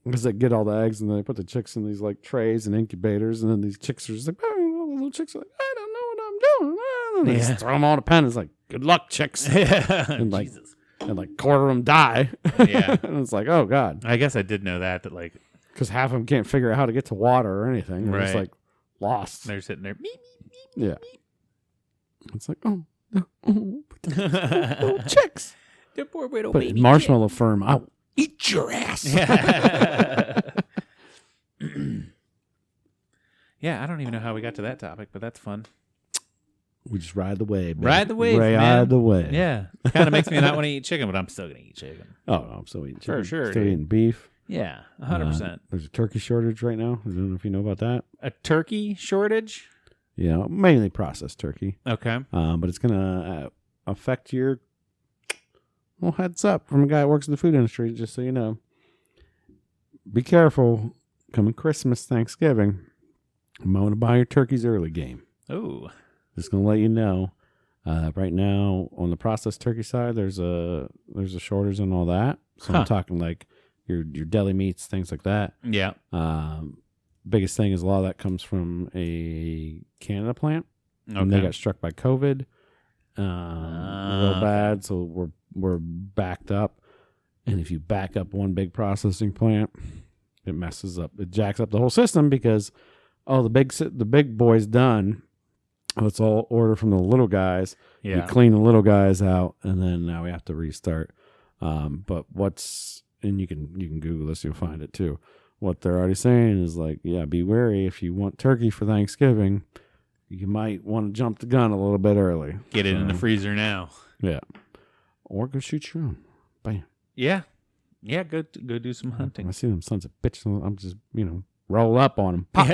Because they get all the eggs and then they put the chicks in these like trays and incubators, and then these chicks are just like, oh, the little chicks are like, I don't know what I'm doing. And they just throw them all in a pen. It's like, good luck, chicks. And like, Jesus. And like quarter of them die. Yeah. And it's like, oh God. I guess I did know that like, because half of them can't figure out how to get to water or anything. They're just like lost. They're sitting there. Beep, beep, beep, yeah. Beep. It's like, little chicks. They're poor little but baby Marshmallow Firm, I'll eat your ass. Yeah, I don't even know how we got to that topic, but that's fun. We just ride the wave. Baby. Ride the wave, man. Ride the wave. Yeah. It kind of makes me not want to eat chicken, but I'm still going to eat chicken. Oh, no, I'm still eating chicken. For sure. Still eating beef. Yeah, 100%. There's a turkey shortage right now. I don't know if you know about that. A turkey shortage? Yeah, mainly processed turkey. Okay. But it's going to affect your... Well, heads up from a guy that works in the food industry, just so you know. Be careful. Coming Christmas, Thanksgiving. I'm going to buy your turkeys early game. Oh. Just going to let you know. Right now, on the processed turkey side, there's a shortage and all that. So I'm talking like your deli meats, things like that. Yeah. Biggest thing is a lot of that comes from a Canada plant. Okay. And they got struck by COVID. Real bad. So we're backed up. And if you back up one big processing plant, it messes up. It jacks up the whole system because, the big boy's done. Let's all order from the little guys. Yeah. We clean the little guys out, and then now we have to restart. But and you can Google this, you'll find it too. What they're already saying is like, yeah, be wary if you want turkey for Thanksgiving. You might want to jump the gun a little bit early. Get it in the freezer now. Yeah. Or go shoot your own. Bam. Yeah. Yeah, go do some hunting. I see them sons of bitches. I'm just, roll up on them. Pop,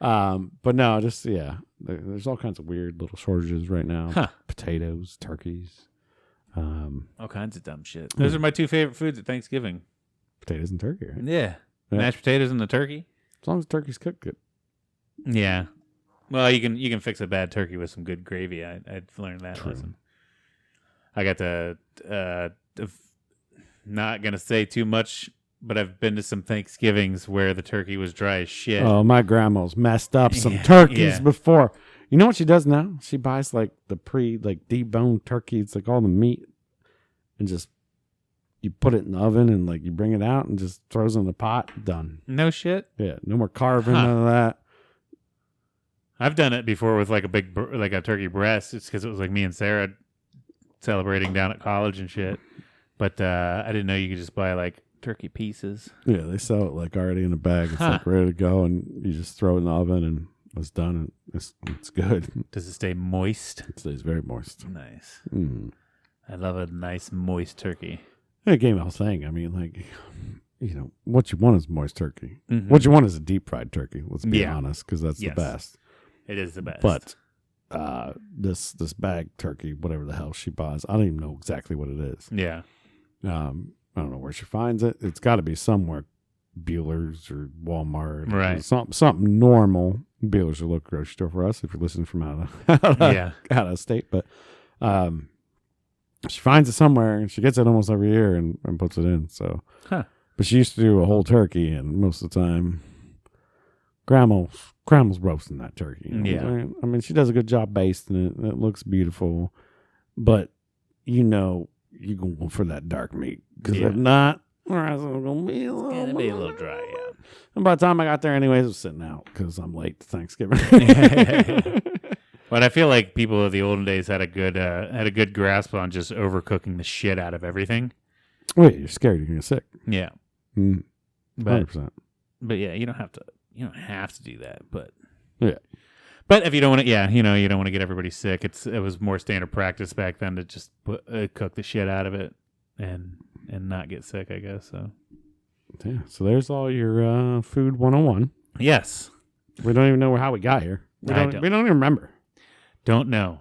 pop. But no, just, there's all kinds of weird little shortages right now. Huh. Potatoes, turkeys. All kinds of dumb shit. Those are my two favorite foods at Thanksgiving. Potatoes and turkey, right? Yeah. Mashed potatoes and the turkey. As long as the turkey's cooked good. Yeah. Well, you can fix a bad turkey with some good gravy. I've learned that lesson. I got to not gonna say too much, but I've been to some Thanksgivings where the turkey was dry as shit. Oh, my grandma's messed up some turkeys before. You know what she does now? She buys like the deboned turkey. It's like all the meat, and just you put it in the oven and like you bring it out and just throws it in the pot. Done. No shit. Yeah, no more carving, none of that. I've done it before with like a turkey breast. It's because it was like me and Sarah celebrating down at college and shit. But I didn't know you could just buy like turkey pieces. Yeah, they sell it like already in a bag. It's like ready to go, and you just throw it in the oven and it's done. And it's good. Does it stay moist? It stays very moist. Nice. Mm. I love a nice moist turkey. It gave me a thing. I mean, like, what you want is moist turkey. Mm-hmm. What you want is a deep fried turkey. Let's be honest, because that's the best. It is the best. But this bag turkey, whatever the hell she buys, I don't even know exactly what it is. Yeah. I don't know where she finds it. It's got to be somewhere, Bueller's or Walmart, right? Something normal. Bueller's a local grocery store for us if you're listening from out of state. But she finds it somewhere and she gets it almost every year and puts it in. So, but she used to do a whole turkey, and most of the time, Grandma's roasting that turkey. Yeah, I mean, she does a good job basting it. It looks beautiful, but you're going for that dark meat, because if not, it's gonna be a little dry. Yeah. And by the time I got there, anyways, I was sitting out because I'm late to Thanksgiving. But I feel like people of the olden days had a good grasp on just overcooking the shit out of everything. Wait, you're scared you're gonna get sick. Yeah, 100%. But yeah, you don't have to do that. But yeah. But if you don't want to, you don't want to get everybody sick. It was more standard practice back then to just cook the shit out of it and not get sick, I guess. So yeah, so there's all your food 101. Yes, we don't even know how we got here. We don't even remember. Don't know.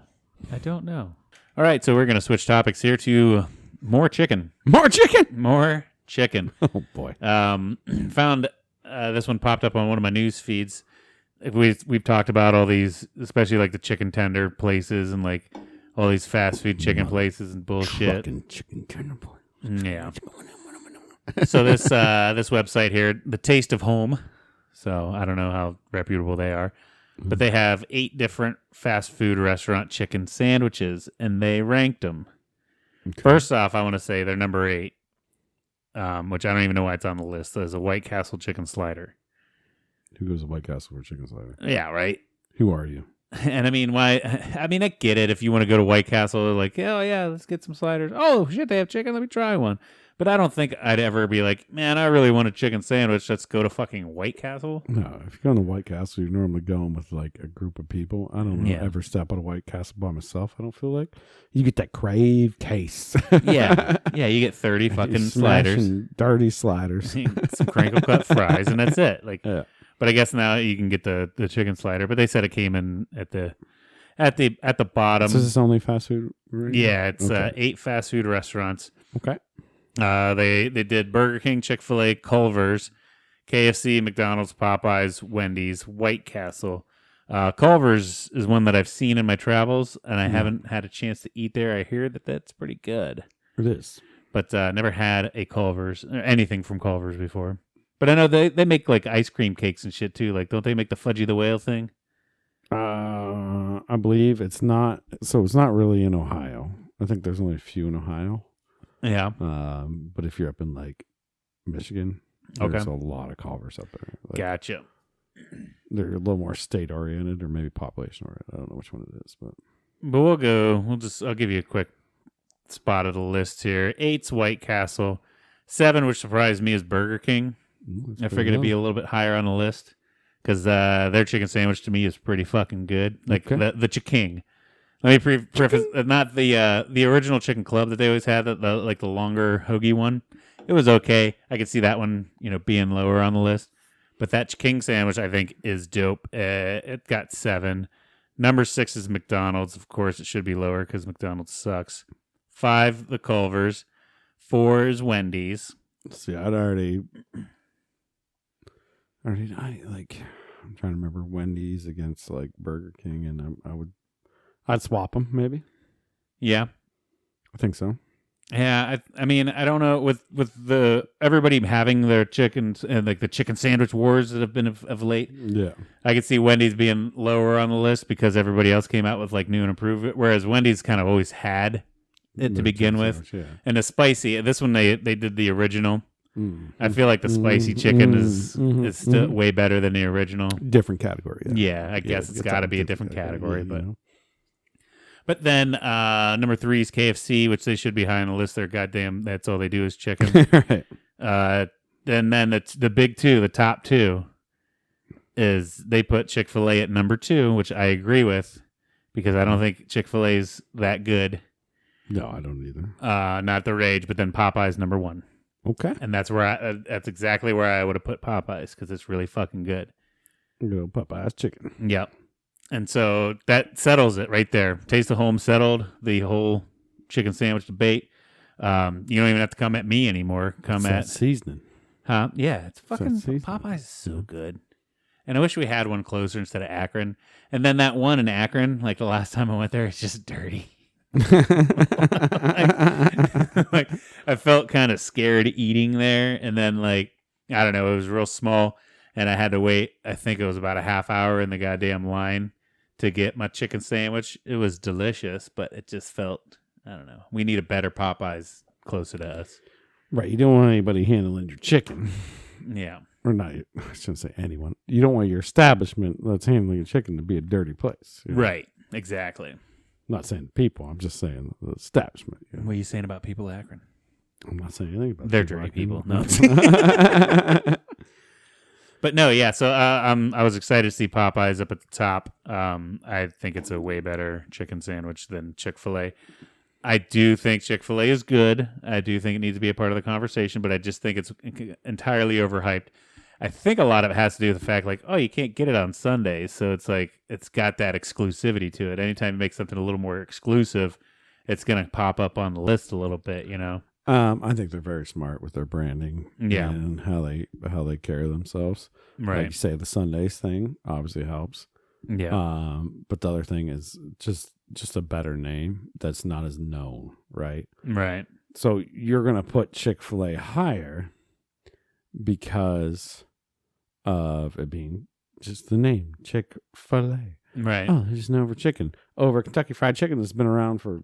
I don't know. All right, so we're gonna switch topics here to more chicken. More chicken. More chicken. Oh boy. Found this one popped up on one of my news feeds. We've talked about all these, especially like the chicken tender places and like all these fast food chicken places and bullshit. Fucking chicken tender place. Yeah. So this website here, The Taste of Home. So I don't know how reputable they are, but they have 8 different fast food restaurant chicken sandwiches, and they ranked them. Okay. First off, I want to say they're number 8, which I don't even know why it's on the list. There's a White Castle chicken slider. Who goes to White Castle for chicken slider? Yeah, right. Who are you? And I mean, why? I mean, I get it. If you want to go to White Castle, they're like, oh yeah, let's get some sliders. Oh shit, they have chicken. Let me try one. But I don't think I'd ever be like, man, I really want a chicken sandwich. Let's go to fucking White Castle. No, if you're going to White Castle, you're normally going with like a group of people. I don't ever step at a White Castle by myself. I don't feel like you get that crave case. yeah, you get 30 fucking sliders, dirty sliders, some crinkle cut fries, and that's it. Like, yeah. But I guess now you can get the chicken slider. But they said it came in at the bottom. So is this only fast food? Right? Yeah, it's 8 fast food restaurants. Okay. They did Burger King, Chick-fil-A, Culver's, KFC, McDonald's, Popeyes, Wendy's, White Castle. Culver's is one that I've seen in my travels, and I haven't had a chance to eat there. I hear that that's pretty good. It is. But never had a Culver's or anything from Culver's before. But I know they make like ice cream cakes and shit too. Like, don't they make the Fudgy the Whale thing? I believe it's not. So it's not really in Ohio. I think there's only a few in Ohio. Yeah. But if you're up in like Michigan, there's a lot of Culvers up there. Like, Gotcha. They're a little more state oriented or maybe population oriented. I don't know which one it is, but we'll go. I'll give you a quick spot of the list here. 8's White Castle. 7, which surprised me, is Burger King. I figured it'd be a little bit higher on the list because their chicken sandwich to me is pretty fucking good. Like the Chiking. Let me preface, not the original Chicken Club that they always had, the longer hoagie one. It was okay. I could see that one, being lower on the list. But that King sandwich, I think, is dope. It got 7. Number 6 is McDonald's. Of course, it should be lower because McDonald's sucks. 5, the Culvers. 4 is Wendy's. See, I'm trying to remember Wendy's against like Burger King, and I'd swap them maybe. Yeah, I think so. Yeah, I mean, I don't know with the everybody having their chickens and like the chicken sandwich wars that have been of late. Yeah, I could see Wendy's being lower on the list because everybody else came out with like new and improved, whereas Wendy's kind of always had it to begin with. Sandwich, yeah. And the spicy, this one they did the original. I feel like the spicy chicken is still way better than the original. Different category. Yeah, I guess it's got to be a different category, but. But then number 3 is KFC, which they should be high on the list. They're goddamn, that's all they do is chicken. Right. And then the big 2, the top 2, is they put Chick-fil-A at number 2, which I agree with because I don't think Chick-fil-A is that good. No, I don't either. Not the rage, but then Popeye's number 1. Okay. And that's where that's exactly where I would have put Popeye's because it's really fucking good. Good Popeye's chicken. Yep. And so that settles it right there. Taste of Home settled the whole chicken sandwich debate. You don't even have to come at me anymore. Come at seasoning. Huh? Yeah, it's fucking Popeye's is so good. And I wish we had one closer instead of Akron. And then that one in Akron, like the last time I went there, it's just dirty. like I felt kind of scared eating there, and then like I don't know, it was real small, and I had to wait. I think it was about a half hour in the goddamn line to get my chicken sandwich. It was delicious, but it just felt, I don't know. We need a better Popeyes closer to us. Right. You don't want anybody handling your chicken. Yeah. Or not, I shouldn't say anyone. You don't want your establishment that's handling your chicken to be a dirty place. You know? Right. Exactly. I'm not saying people. I'm just saying the establishment. You know? What are you saying about people at Akron? I'm not saying anything about They're dirty people. No. But no, yeah. So I was excited to see Popeyes up at the top. I think it's a way better chicken sandwich than Chick-fil-A. I do think Chick-fil-A is good. I do think it needs to be a part of the conversation, but I just think it's entirely overhyped. I think a lot of it has to do with the fact, like, oh, you can't get it on Sundays, so it's like it's got that exclusivity to it. Anytime you make something a little more exclusive, it's going to pop up on the list a little bit, you know. I think they're very smart with their branding, and how they carry themselves. Right. Like you say, the Sundays thing obviously helps. Yeah. But the other thing is just a better name that's not as known, right? Right. So you're gonna put Chick-fil-A higher because of it being just the name Chick-fil-A. Right. Oh, they're just known for chicken. Over Kentucky Fried Chicken that's been around for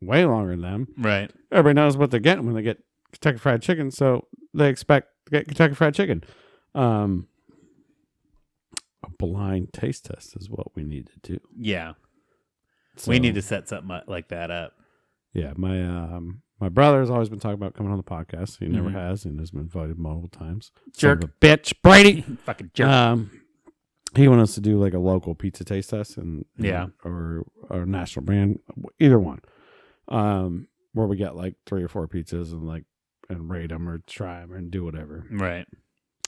way longer than them. Right. Everybody knows what they're getting when they get Kentucky Fried Chicken, so they expect to get Kentucky Fried Chicken. A blind taste test is what we need to do. Yeah. So, we need to set something like that up. Yeah, my brother's always been talking about coming on the podcast. He never has, and has been invited multiple times. Jerk. Son of a bitch, Brady. Fucking jerk. He wanted us to do like a local pizza taste test, or national brand, either one. Where we get like 3 or 4 pizzas and rate them or try them and do whatever. Right.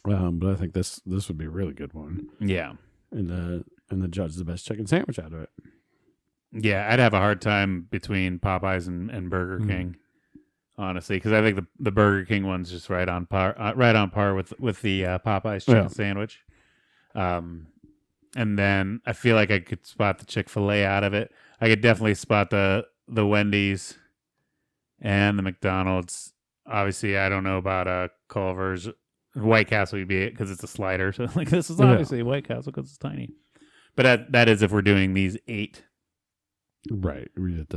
But I think this would be a really good one. Yeah. And the judge the best chicken sandwich out of it. Yeah, I'd have a hard time between Popeyes and Burger King, honestly, because I think the Burger King one's just right on par with the Popeyes chicken sandwich. And then I feel like I could spot the Chick-fil-A out of it. I could definitely spot the Wendy's and the McDonald's. Obviously, I don't know about Culver's. White Castle would be it because it's a slider. So like this is obviously White Castle because it's tiny. But that is if we're doing these 8. Right. We had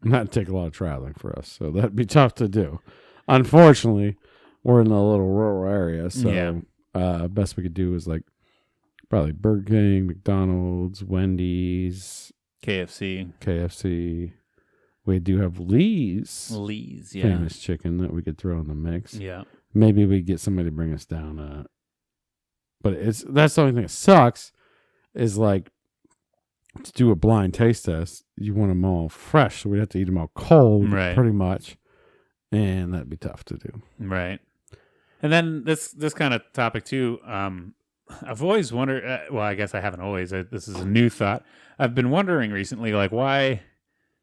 That'd take a lot of traveling for us, so that'd be tough to do. Unfortunately, we're in a little rural area, so best we could do is like probably Burger King, McDonald's, Wendy's, KFC. We do have Lee's, yeah. famous chicken that we could throw in the mix. Yeah. Maybe we get somebody to bring us down. But that's the only thing that sucks is like to do a blind taste test. You want them all fresh, so we'd have to eat them all cold, pretty much, and that'd be tough to do. Right. And then this kind of topic too. I've always wondered. Well, I guess I haven't always. This is a new thought. I've been wondering recently, like why.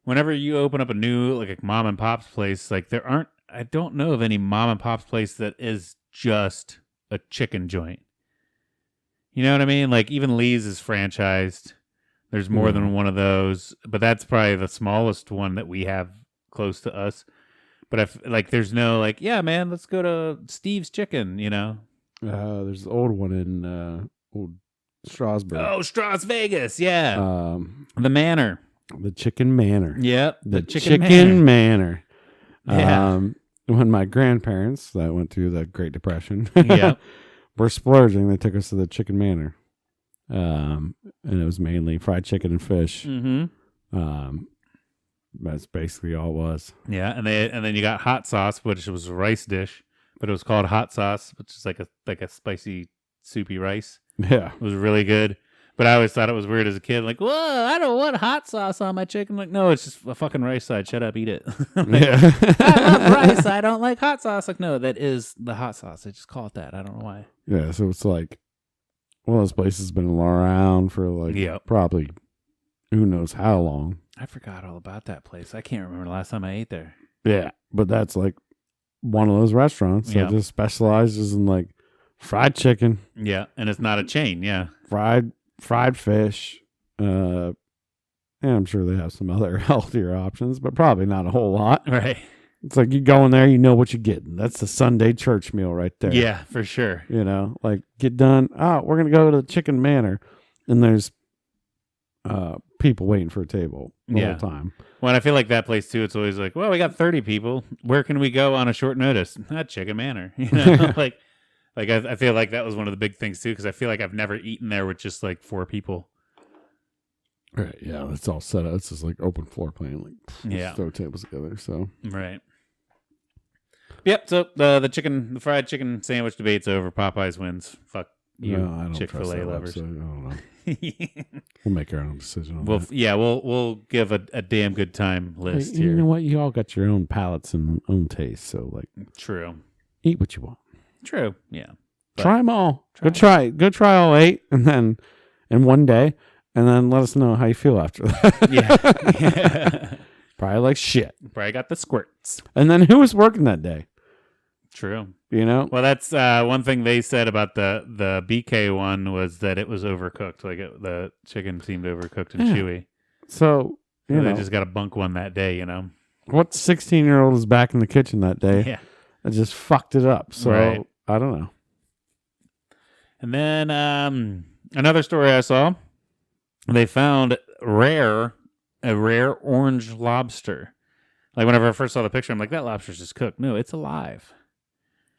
Whenever you open up a new like a mom and pop's place, like I don't know of any mom and pop's place that is just a chicken joint. You know what I mean? Like even Lee's is franchised. There's more than one of those, but that's probably the smallest one that we have close to us. But there's no like, yeah, man, let's go to Steve's Chicken. You know, there's the old one in old Strasburg. Oh, Stras Vegas, yeah. The Manor. The Chicken Manor. Yep. The Chicken Manor. Yeah. When my grandparents that went through the Great Depression yep. were splurging, they took us to the Chicken Manor. And it was mainly fried chicken and fish. Mm-hmm. That's basically all it was. Yeah, and then you got hot sauce, which was a rice dish, but it was called hot sauce, which is like a spicy, soupy rice. Yeah. It was really good. But I always thought it was weird as a kid. Like, whoa, I don't want hot sauce on my chicken. Like, no, it's just a fucking rice side. Shut up, eat it. Yeah. I love rice. I don't like hot sauce. Like, no, that is the hot sauce. They just call it that. I don't know why. Yeah, so it's like one of those places has been around for like probably who knows how long. I forgot all about that place. I can't remember the last time I ate there. Yeah, but that's like one of those restaurants that just specializes in like fried chicken. Yeah, and it's not a chain. Yeah, fried fish. And I'm sure they have some other healthier options, but probably not a whole lot. Right. It's like you go in there, you know what you're getting. That's the Sunday church meal right there. Yeah, for sure. You know, like get done. Oh, we're going to go to the Chicken Manor. And there's people waiting for a table the whole time. Well, and I feel like that place too, it's always like, well, we got 30 people. Where can we go on a short notice? Not Chicken Manor. You know, like I feel like that was one of the big things too, because I feel like I've never eaten there with just like 4 people. Right. Yeah. It's all set up. It's just like open floor plan. Like throw tables together. So right. Yep. So the fried chicken sandwich debate's over. Popeyes wins. Fuck you, no, I don't Chick-fil-A lovers. So I don't know. We'll make our own decision on that. Yeah, we'll give a damn good time list here. You know what? You all got your own palates and own tastes. So like, true. Eat what you want. True. Yeah. Try them all. Go try all 8, and then in one day, and then let us know how you feel after that. Yeah. Probably like shit. Probably got the squirts. And then who was working that day? True. You know? Well, that's one thing they said about the BK one was that it was overcooked. Like the chicken seemed overcooked and chewy. So, you know. They just got a bunk one that day, you know? What 16-year-old is back in the kitchen that day? Yeah. And just fucked it up. So, I don't know. And then another story I saw, they found a rare orange lobster. Like whenever I first saw the picture, I'm like, that lobster's just cooked. No, it's alive.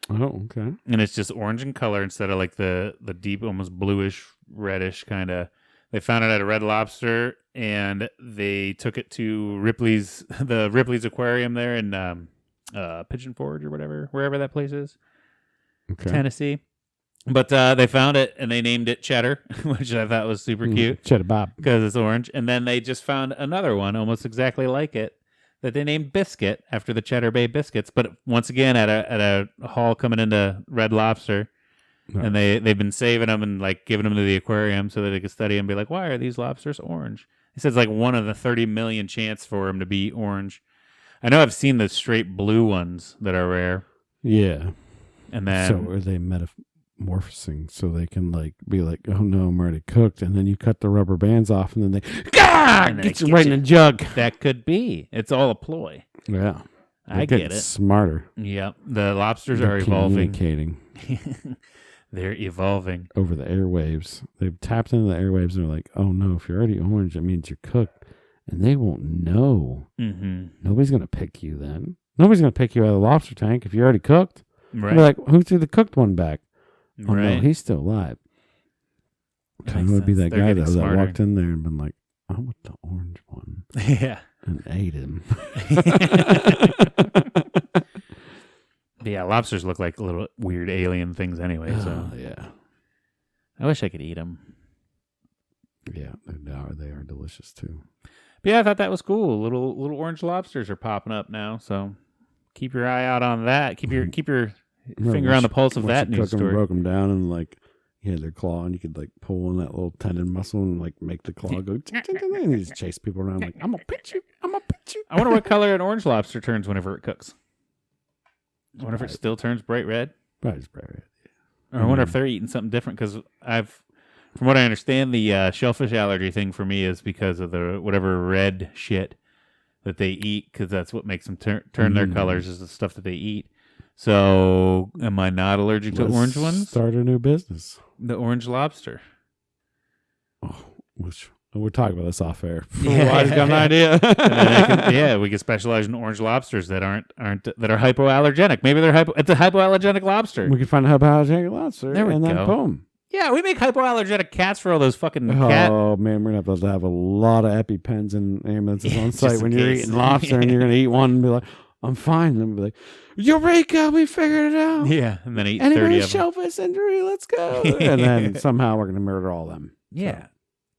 Oh, okay. And it's just orange in color instead of like the deep, almost bluish, reddish kind of. They found it at a Red Lobster, and they took it to Ripley's Aquarium there in Pigeon Forge or whatever, wherever that place is, Tennessee. But they found it, and they named it Cheddar, which I thought was super cute. Cheddar Bob. Because it's orange. And then they just found another one almost exactly like it that they named Biscuit after the Cheddar Bay biscuits. But once again, at a haul coming into Red Lobster. No. And they've been saving them and like giving them to the aquarium so that they could study them and be like, why are these lobsters orange? He says like 1 of the 30 million chance for them to be orange. I know I've seen the straight blue ones that are rare. Yeah. And then so are they metamorphosing so they can like be like, oh no, I'm already cooked, and then you cut the rubber bands off and then they get you right in the jug. That could be. It's all a ploy. Yeah. I get it. Smarter. Yep. The lobsters are evolving. Communicating. They're evolving. Over the airwaves. They've tapped into the airwaves and they're like, oh no, if you're already orange, it means you're cooked. and they won't know. Mm-hmm. Nobody's going to pick you then. Nobody's going to pick you out of the lobster tank if you're already cooked. Right. They're like, who threw the cooked one back? Oh, right. no, he's still alive. Kind of would be that guy that walked in there and been like, I want the orange one. Yeah. And ate him. Yeah, lobsters look like little weird alien things anyway. So yeah. I wish I could eat them. Yeah, they are delicious too. But yeah, I thought that was cool. Little orange lobsters are popping up now, so keep your eye out on that. Keep your finger on the pulse of that news story. Broke them down and like you had their claw and you could like pull on that little tendon muscle and like make the claw go and you just chase people around like I'm gonna pinch you. I wonder what color an orange lobster turns whenever it cooks. I wonder if it still turns bright red. Probably just bright red. Or I wonder if they're eating something different because from what I understand, the shellfish allergy thing for me is because of the whatever red shit that they eat, because that's what makes them turn their colors is the stuff that they eat. So, am I not allergic to orange ones? Start a new business. The orange lobster. Oh, we'll talk about this off air. Yeah. I just got an idea. We could specialize in orange lobsters that aren't that are hypoallergenic. Maybe it's a hypoallergenic lobster. We can find a hypoallergenic lobster. There we go. Then boom. Yeah, we make hypoallergenic cats for all those fucking cats. Oh, man, we're going to have a lot of EpiPens and ambulances on site when you're eating lobster and you're going to eat one and be like, I'm fine. And then be like, Eureka, we figured it out. Yeah, and then eat 30 Anybody of them. shellfish injury, let's go. And then somehow we're going to murder all of them. Yeah, so.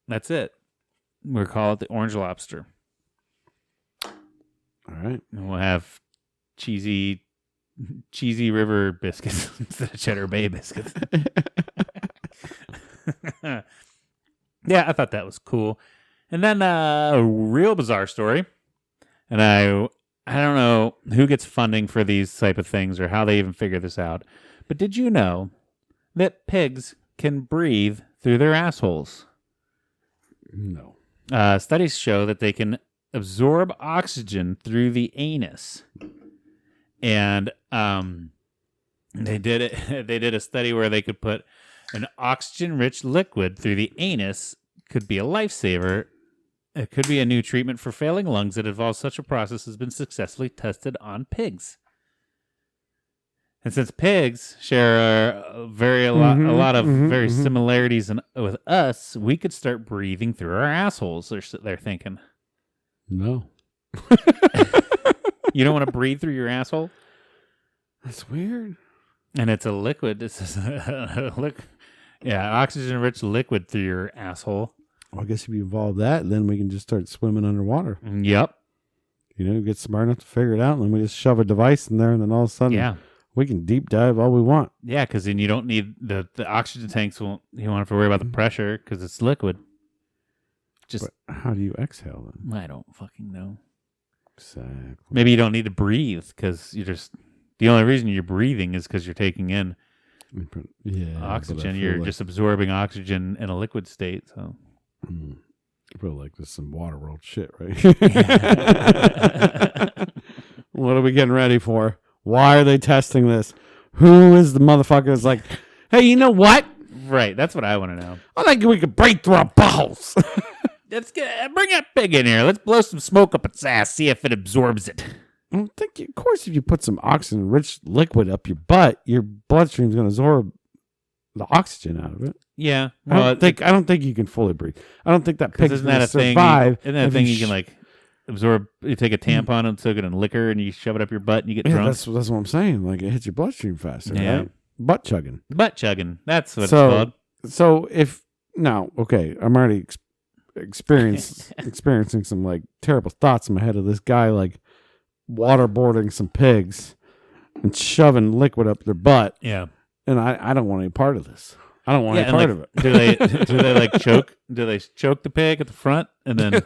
That's it. We'll call it the orange lobster. All right. And we'll have cheesy river biscuits instead of Cheddar Bay biscuits. Yeah, I thought that was cool. And then a real bizarre story. And I don't know who gets funding for these type of things or how they even figure this out. But did you know that pigs can breathe through their assholes? No. Studies show that they can absorb oxygen through the anus. And they did it. They did a study where they could put an oxygen-rich liquid through the anus. Could be a lifesaver. It could be a new treatment for failing lungs that involves such a process has been successfully tested on pigs. And since pigs share a lot of similarities with us, we could start breathing through our assholes. They're thinking. No. You don't want to breathe through your asshole? That's weird. And it's a liquid. This is oxygen-rich liquid through your asshole. Well, I guess if you evolve that, then we can just start swimming underwater. Yep. Get smart enough to figure it out, and then we just shove a device in there, and then all of a sudden, we can deep dive all we want. Yeah, because then you don't need the oxygen tanks. You won't have to worry about the pressure because it's liquid. But how do you exhale then? I don't fucking know. Exactly. Maybe you don't need to breathe because the only reason you're breathing is because you're taking in oxygen. You're just absorbing oxygen in a liquid state. So. I feel like this is some Waterworld shit, right? What are we getting ready for? Why are they testing this? Who is the motherfucker that's like, hey, you know what? Right, that's what I want to know. I think we could break through our buttholes. Let's bring that pig in here. Let's blow some smoke up its ass, see if it absorbs it. I don't think, of course, if you put some oxygen-rich liquid up your butt, your bloodstream's going to absorb the oxygen out of it. Yeah, well, I don't think you can fully breathe. I don't think that pig is going to survive. Isn't that a thing you can like absorb? You take a tampon and soak it in liquor, and you shove it up your butt, and you get drunk. That's what I'm saying. Like it hits your bloodstream faster. Yeah, right? Butt chugging. Butt chugging. That's what it's called. So I'm already experiencing some like terrible thoughts in my head of this guy like waterboarding some pigs and shoving liquid up their butt. Yeah, and I don't want any part of this. I don't want any part of it. Do they like choke? Do they choke the pig at the front and then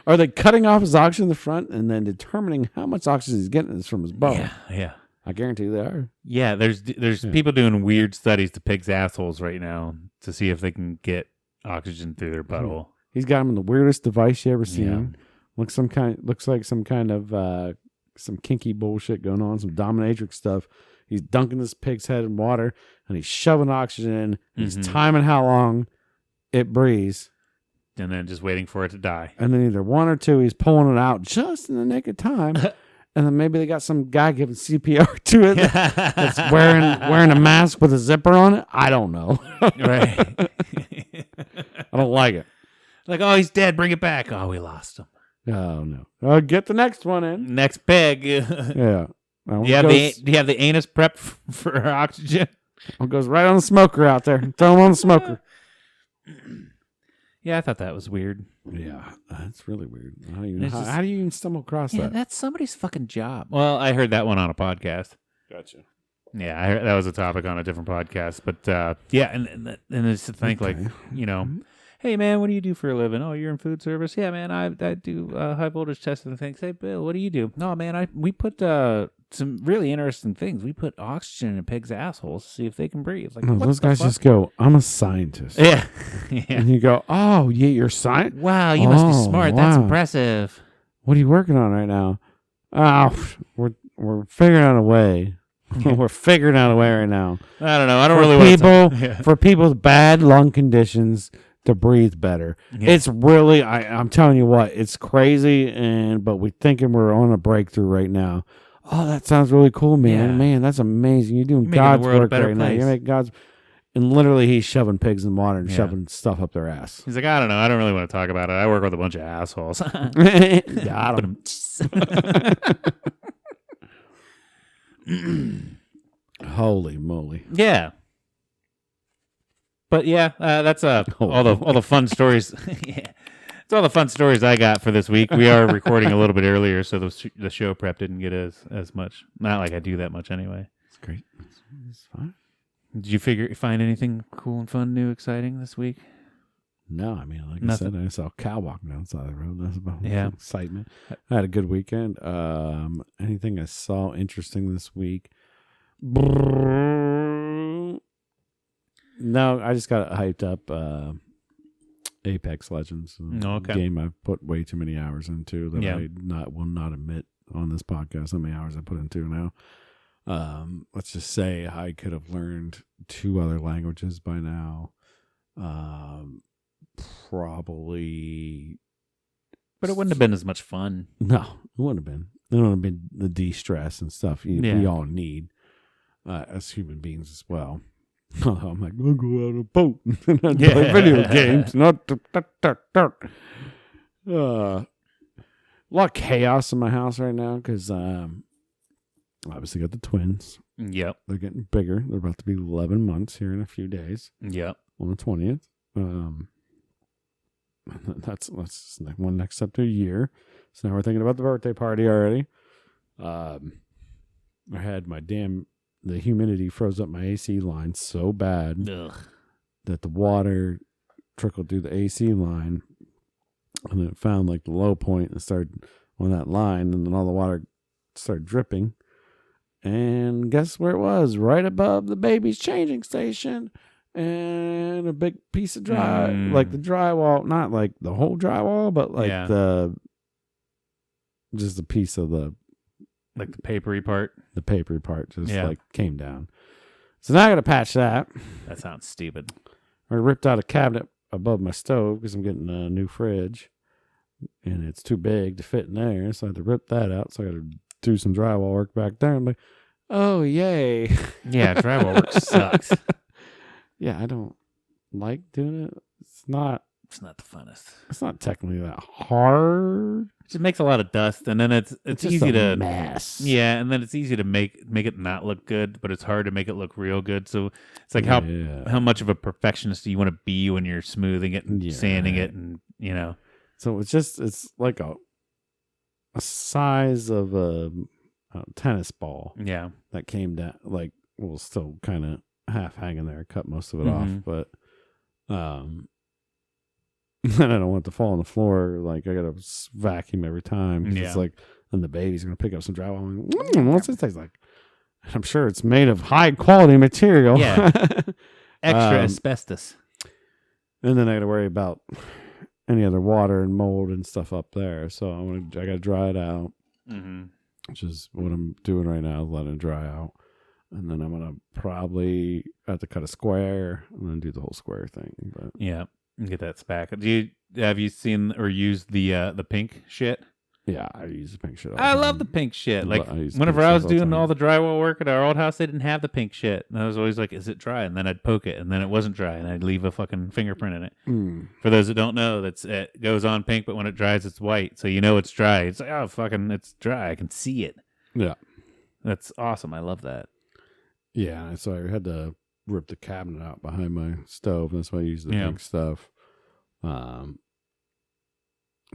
are they cutting off his oxygen in the front and then determining how much oxygen he's getting is from his bone? Yeah. I guarantee they are. Yeah, there's people doing weird studies to pigs' assholes right now to see if they can get oxygen through their butthole. He's got him in the weirdest device you ever seen. Yeah. Looks like some kind of some kinky bullshit going on, some dominatrix stuff. He's dunking this pig's head in water, and he's shoving oxygen in. He's timing how long it breathes. and then just waiting for it to die. And then either one or two, he's pulling it out just in the nick of time. And then maybe they got some guy giving CPR to it that's wearing a mask with a zipper on it. I don't know. Right. I don't like it. Like, oh, he's dead. Bring it back. Oh, we lost him. Oh, no. Get the next one in. Next peg. Yeah. Do you have the anus prep for oxygen? It goes right on the smoker out there. Throw him on the smoker. Yeah, I thought that was weird. Yeah, that's really weird. How do you even stumble across that? That's somebody's fucking job. Well, I heard that one on a podcast. Gotcha. Yeah, I heard that was a topic on a different podcast. But yeah, and it's to think like, hey man, what do you do for a living? Oh, you're in food service. Yeah, man, I do high voltage testing and things. Hey, Bill, what do you do? No, man, we put some really interesting things. We put oxygen in pigs' assholes to see if they can breathe. Like, no, those guys just go, I'm a scientist. Yeah. And you go, oh, yeah, you're science. Wow, you must be smart. Wow. That's impressive. What are you working on right now? Oh, we're figuring out a way. We're figuring out a way right now. I don't know. I don't really want to for people with bad lung conditions to breathe better. Yeah. It's really, I'm telling you what, it's crazy. But we're thinking we're on a breakthrough right now. Oh, that sounds really cool, man. Yeah. Man, that's amazing. You're doing God's work right now. You're making God's. And literally, he's shoving pigs in water and shoving stuff up their ass. He's like, I don't know. I don't really want to talk about it. I work with a bunch of assholes. Got him. Holy moly! Yeah, but yeah, that's all the fun stories. Yeah, it's all the fun stories I got for this week. We are recording a little bit earlier, so the show prep didn't get as much. Not like I do that much anyway. It's great. It's fine. Did you find anything cool and fun, new, exciting this week? No, I mean, like Nothing. I said, I saw a cow walking down the side of the road. That's about excitement. I had a good weekend. Anything I saw interesting this week? No, I just got hyped up. Apex Legends, game I've put way too many hours into that I will not admit on this podcast how many hours I put into now. Let's just say I could have learned 2 other languages by now. Probably, but it wouldn't have been as much fun. No, it wouldn't have been. It wouldn't have been the de-stress and stuff we all need as human beings as well. I'm like, I'll go out on a boat and play video games. Not a lot of chaos in my house right now because obviously got the twins. Yep, they're getting bigger. They're about to be 11 months here in a few days. Yep, on the 20th. That's one next step to a year. So now we're thinking about the birthday party already. I had the humidity froze up my AC line so bad that the water trickled through the AC line, and it found like the low point and started on that line, and then all the water started dripping. And guess where it was? Right above the baby's changing station. And a big piece of like the drywall, not like the whole drywall, but like just a piece of the papery part. The papery part just like came down. So now I got to patch that. That sounds stupid. I ripped out a cabinet above my stove because I'm getting a new fridge, and it's too big to fit in there. So I had to rip that out. So I got to do some drywall work back there. I'm like, oh yay! Yeah, drywall work sucks. Yeah, I don't like doing it. It's not the funnest. It's not technically that hard. It just makes a lot of dust, and then it's easy to mess. Yeah, and then it's easy to make it not look good, but it's hard to make it look real good. So it's like how much of a perfectionist do you want to be when you're smoothing it and sanding it, and So it's like a size of a tennis ball. Yeah, that came down still kind of half hanging there. Cut most of it off, but and I don't want it to fall on the floor. Like I gotta vacuum every time. It's like, and the baby's gonna pick up some drywall. What's this taste like? I'm sure it's made of high quality material. Yeah, extra asbestos. And then I gotta worry about any other water and mold and stuff up there. So I gotta dry it out, which is what I'm doing right now. Letting it dry out. And then I'm going to probably have to cut a square and then do the whole square thing. But yeah. Get that spack. Have you seen or used the pink shit? Yeah, I use the pink shit all the I time. love the pink shit. Like I use whenever pink I was stuff all the doing time. all the drywall work at our old house, they didn't have the pink shit, and I was always like, "Is it dry?" And then I'd poke it, and then it wasn't dry, and I'd leave a fucking fingerprint in it. For those that don't know, it goes on pink, but when it dries, it's white, so you know it's dry. It's like, oh fucking, it's dry. I can see it. Yeah. That's awesome. I love that. Yeah, so I had to rip the cabinet out behind my stove. That's why I use the pink stuff.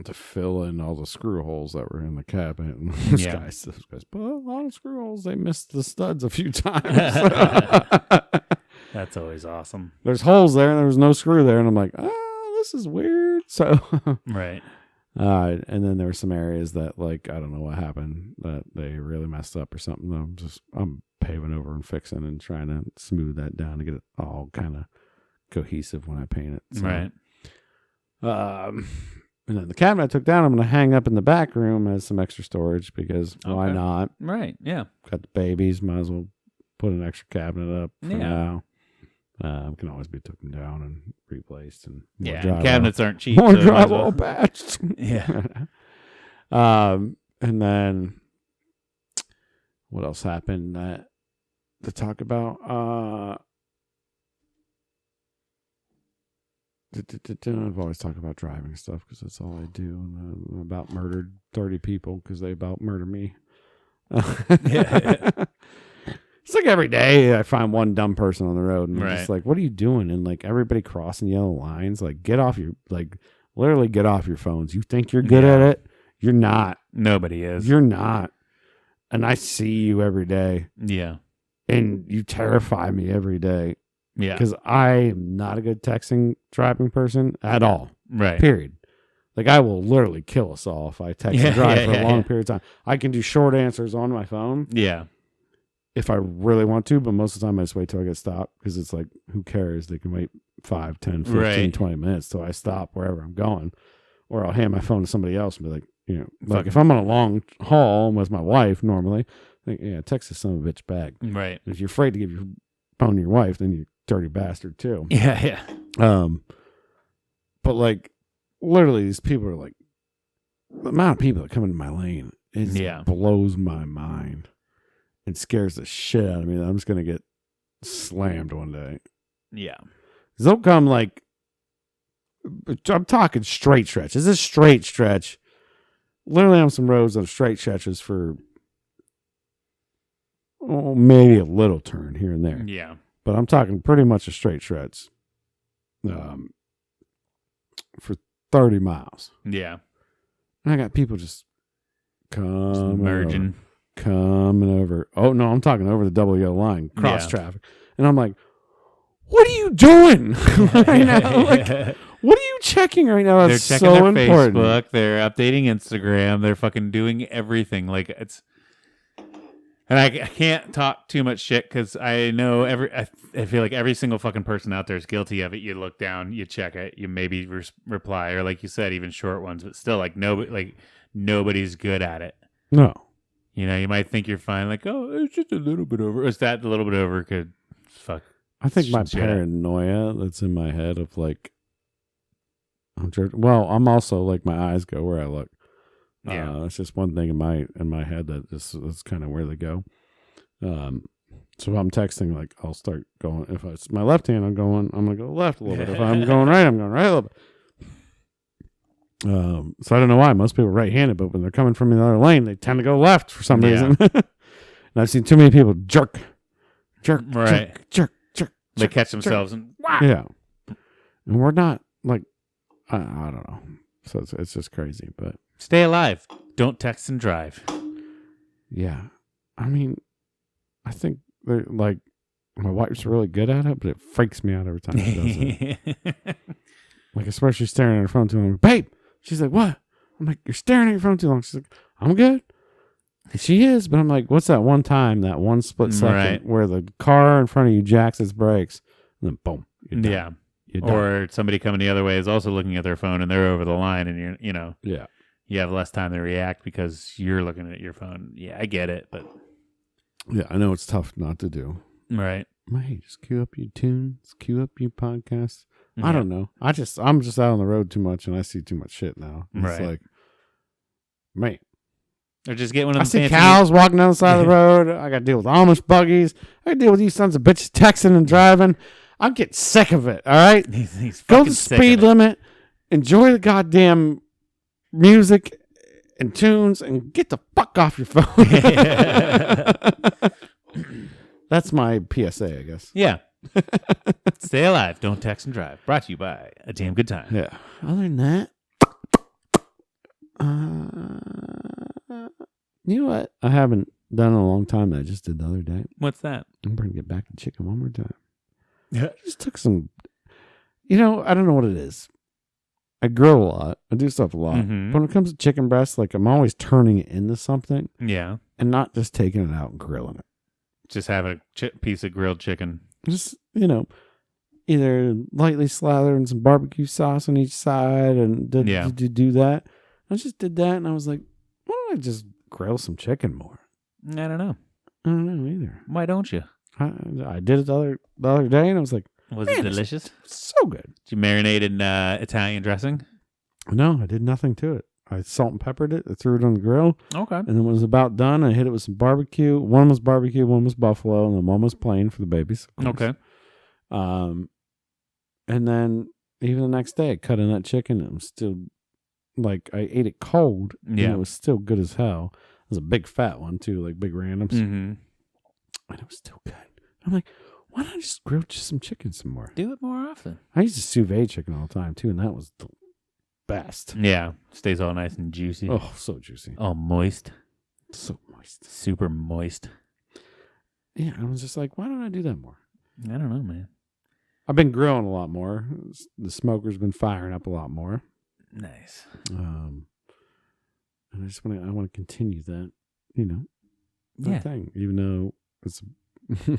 To fill in all the screw holes that were in the cabinet. And this guy's put a lot of screw holes. They missed the studs a few times. That's always awesome. There's holes there and there was no screw there. And I'm like, this is weird. So, right. And then there were some areas that, like, I don't know what happened, that they really messed up or something. I'm paving over and fixing and trying to smooth that down to get it all kind of cohesive when I paint it. So, right. And then the cabinet I took down, I'm going to hang up in the back room as some extra storage because why not? Right, yeah. Got the babies, might as well put an extra cabinet up for now. Can always be taken down and replaced. And cabinets aren't cheap. More drywall patched. Yeah. And then what else happened to talk about? I've always talked about driving stuff because that's all I do. And I'm about murdered 30 people because they about murder me. It's like every day I find one dumb person on the road and I'm just like, what are you doing? And like everybody crossing yellow lines, like literally get off your phones. You think you're good at it? You're not. Nobody is. You're not. And I see you every day. Yeah. And you terrify me every day. Yeah. Because I am not a good texting driving person at all. Right. Period. Like I will literally kill us all if I text and drive for a long period of time. I can do short answers on my phone. Yeah. If I really want to, but most of the time I just wait till I get stopped because it's like, who cares? They can wait 5, 10, 15, 20 minutes till I stop wherever I'm going. Or I'll hand my phone to somebody else and be like, like if I'm on a long haul with my wife normally, like, text this son of a bitch back. Right. If you're afraid to give your phone to your wife, then you dirty bastard too. Yeah. But like literally these people are like, the amount of people that come into my lane blows my mind and scares the shit out of me that I'm just gonna get slammed one day. Yeah. They'll come like, I'm talking straight stretch. This is a straight stretch. Literally on some roads of straight stretches for maybe a little turn here and there. Yeah. But I'm talking pretty much a straight stretch for 30 miles. Yeah. And I got people just merging. Coming over. Oh, no, I'm talking over the double yellow line, cross traffic. And I'm like, what are you doing right now? Like, what are you checking right now? That's they're checking so their important. Facebook. They're updating Instagram. They're fucking doing everything. Like it's... And I can't talk too much shit because I know I feel like every single fucking person out there is guilty of it. You look down, you check it, you maybe reply, or like you said, even short ones, but still, nobody's good at it. No, you might think you're fine, like, oh, it's just a little bit over. Is that a little bit over? Could fuck. I think my paranoia that's in my head of like, I'm also like my eyes go where I look. Yeah, it's just one thing in my head that is kind of where they go. So if I'm texting, like I'll start going. If it's my left hand, I'm gonna go left a little bit. If I'm going right, I'm going right a little bit. So I don't know why most people are right-handed, but when they're coming from the other lane, they tend to go left for some reason. And I've seen too many people jerk, right, jerk. They catch themselves and yeah, and we're not like I don't know. So it's just crazy, but. Stay alive. Don't text and drive. Yeah. I mean, I think they're like, my wife's really good at it, but it freaks me out every time she does it. Like, especially staring at her phone too long. Babe! She's like, what? I'm like, you're staring at your phone too long. She's like, I'm good. And she is, but I'm like, what's that one time, that one split second where the car in front of you jacks its brakes and then boom. You're done. Yeah. Or somebody coming the other way is also looking at their phone and they're over the line and Yeah. You have less time to react because you're looking at your phone. Yeah, I get it, but yeah, I know it's tough not to do. Right. Hey, just cue up your tunes, cue up your podcasts. I don't know. I'm just out on the road too much, and I see too much shit now. It's Right. like, man. Or just get one of I them see fancy cows walking down the side of the road. I got to deal with Amish buggies. I got to deal with you sons of bitches texting and driving. I'm getting sick of it. All right, He's go fucking the sick speed of it. limit. Enjoy the goddamn music and tunes, and get the fuck off your phone. That's my PSA, I guess. Yeah. Stay alive. Don't text and drive. Brought to you by A Damn Good Time. Yeah. Other than that, you know what? I haven't done in a long time that I just did the other day. What's that? I'm going to get back to chicken one more time. Yeah. Just took some, I don't know what it is. I grill a lot. I do stuff a lot. Mhm. But when it comes to chicken breast, like I'm always turning it into something Yeah. and not just taking it out and grilling it. Just have a piece of grilled chicken. Just, either lightly slathered in some barbecue sauce on each side and do that. I just did that and I was like, why don't I just grill some chicken more? I don't know. I don't know either. Why don't you? I did it the other day and I was like, Was it delicious? so good. Did you marinate in Italian dressing? No, I did nothing to it. I salt and peppered it. I threw it on the grill. Okay. And then when it was about done, I hit it with some barbecue. One was barbecue, one was buffalo, and then one was plain for the babies. Okay. And then even the next day, I cut in that chicken. And it was still, like, I ate it cold. Yeah. And it was still good as hell. It was a big fat one, too, like big randoms. Mm-hmm. And it was still good. I'm like, why not just grill just some chicken some more? Do it more often. I used to sous vide chicken all the time, too, and that was the best. Yeah. Stays all nice and juicy. Oh, so juicy. All moist. So moist. Super moist. Yeah, I was just like, why don't I do that more? I don't know, man. I've been grilling a lot more. The smoker's been firing up a lot more. Nice. And I want to continue that, that thing. Even though it's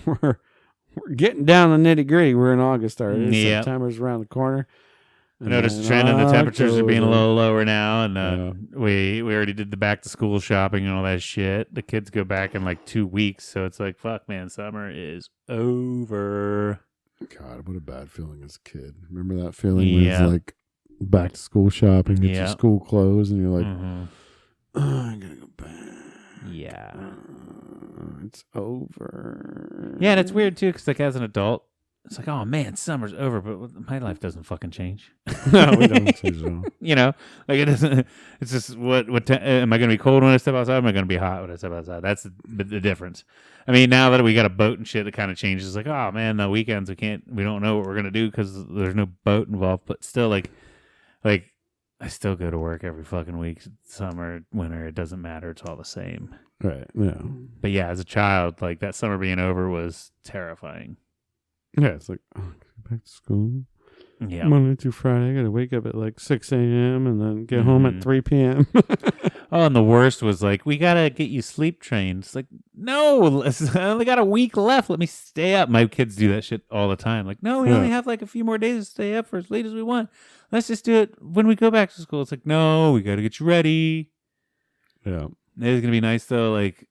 we're getting down the nitty gritty. We're in August already. Yep. September's around the corner. I noticed the trend in the temperatures are being a little lower now, and we already did the back to school shopping and all that shit. The kids go back in like 2 weeks, so it's like, fuck, man, summer is over. God, what a bad feeling as a kid. Remember that feeling when Yeah. it's like back to school shopping, get your Yeah. school clothes, and you're like, Mhm. I gotta go back. Yeah. It's over. Yeah, and it's weird too, because like as an adult, it's like, oh man, summer's over, but my life doesn't fucking change. No, we don't change at all. Like it doesn't. It's just am I going to be cold when I step outside? Am I going to be hot when I step outside? That's the difference. I mean, now that we got a boat and shit, it kind of changes. It's like, oh man, the weekends we don't know what we're gonna do because there's no boat involved. But still, like I still go to work every fucking week. Summer, winter, it doesn't matter. It's all the same. Right. Yeah. But yeah, as a child, like that summer being over was terrifying. Yeah. It's like, go back to school. Yeah. Monday through Friday. I got to wake up at like 6 a.m. and then get home at 3 p.m. Oh, and the worst was like, we got to get you sleep trained. It's like, no, I only got a week left. Let me stay up. My kids do that shit all the time. Like, no, we only have like a few more days to stay up for as late as we want. Let's just do it when we go back to school. It's like, no, we got to get you ready. Yeah. It's going to be nice though. Like,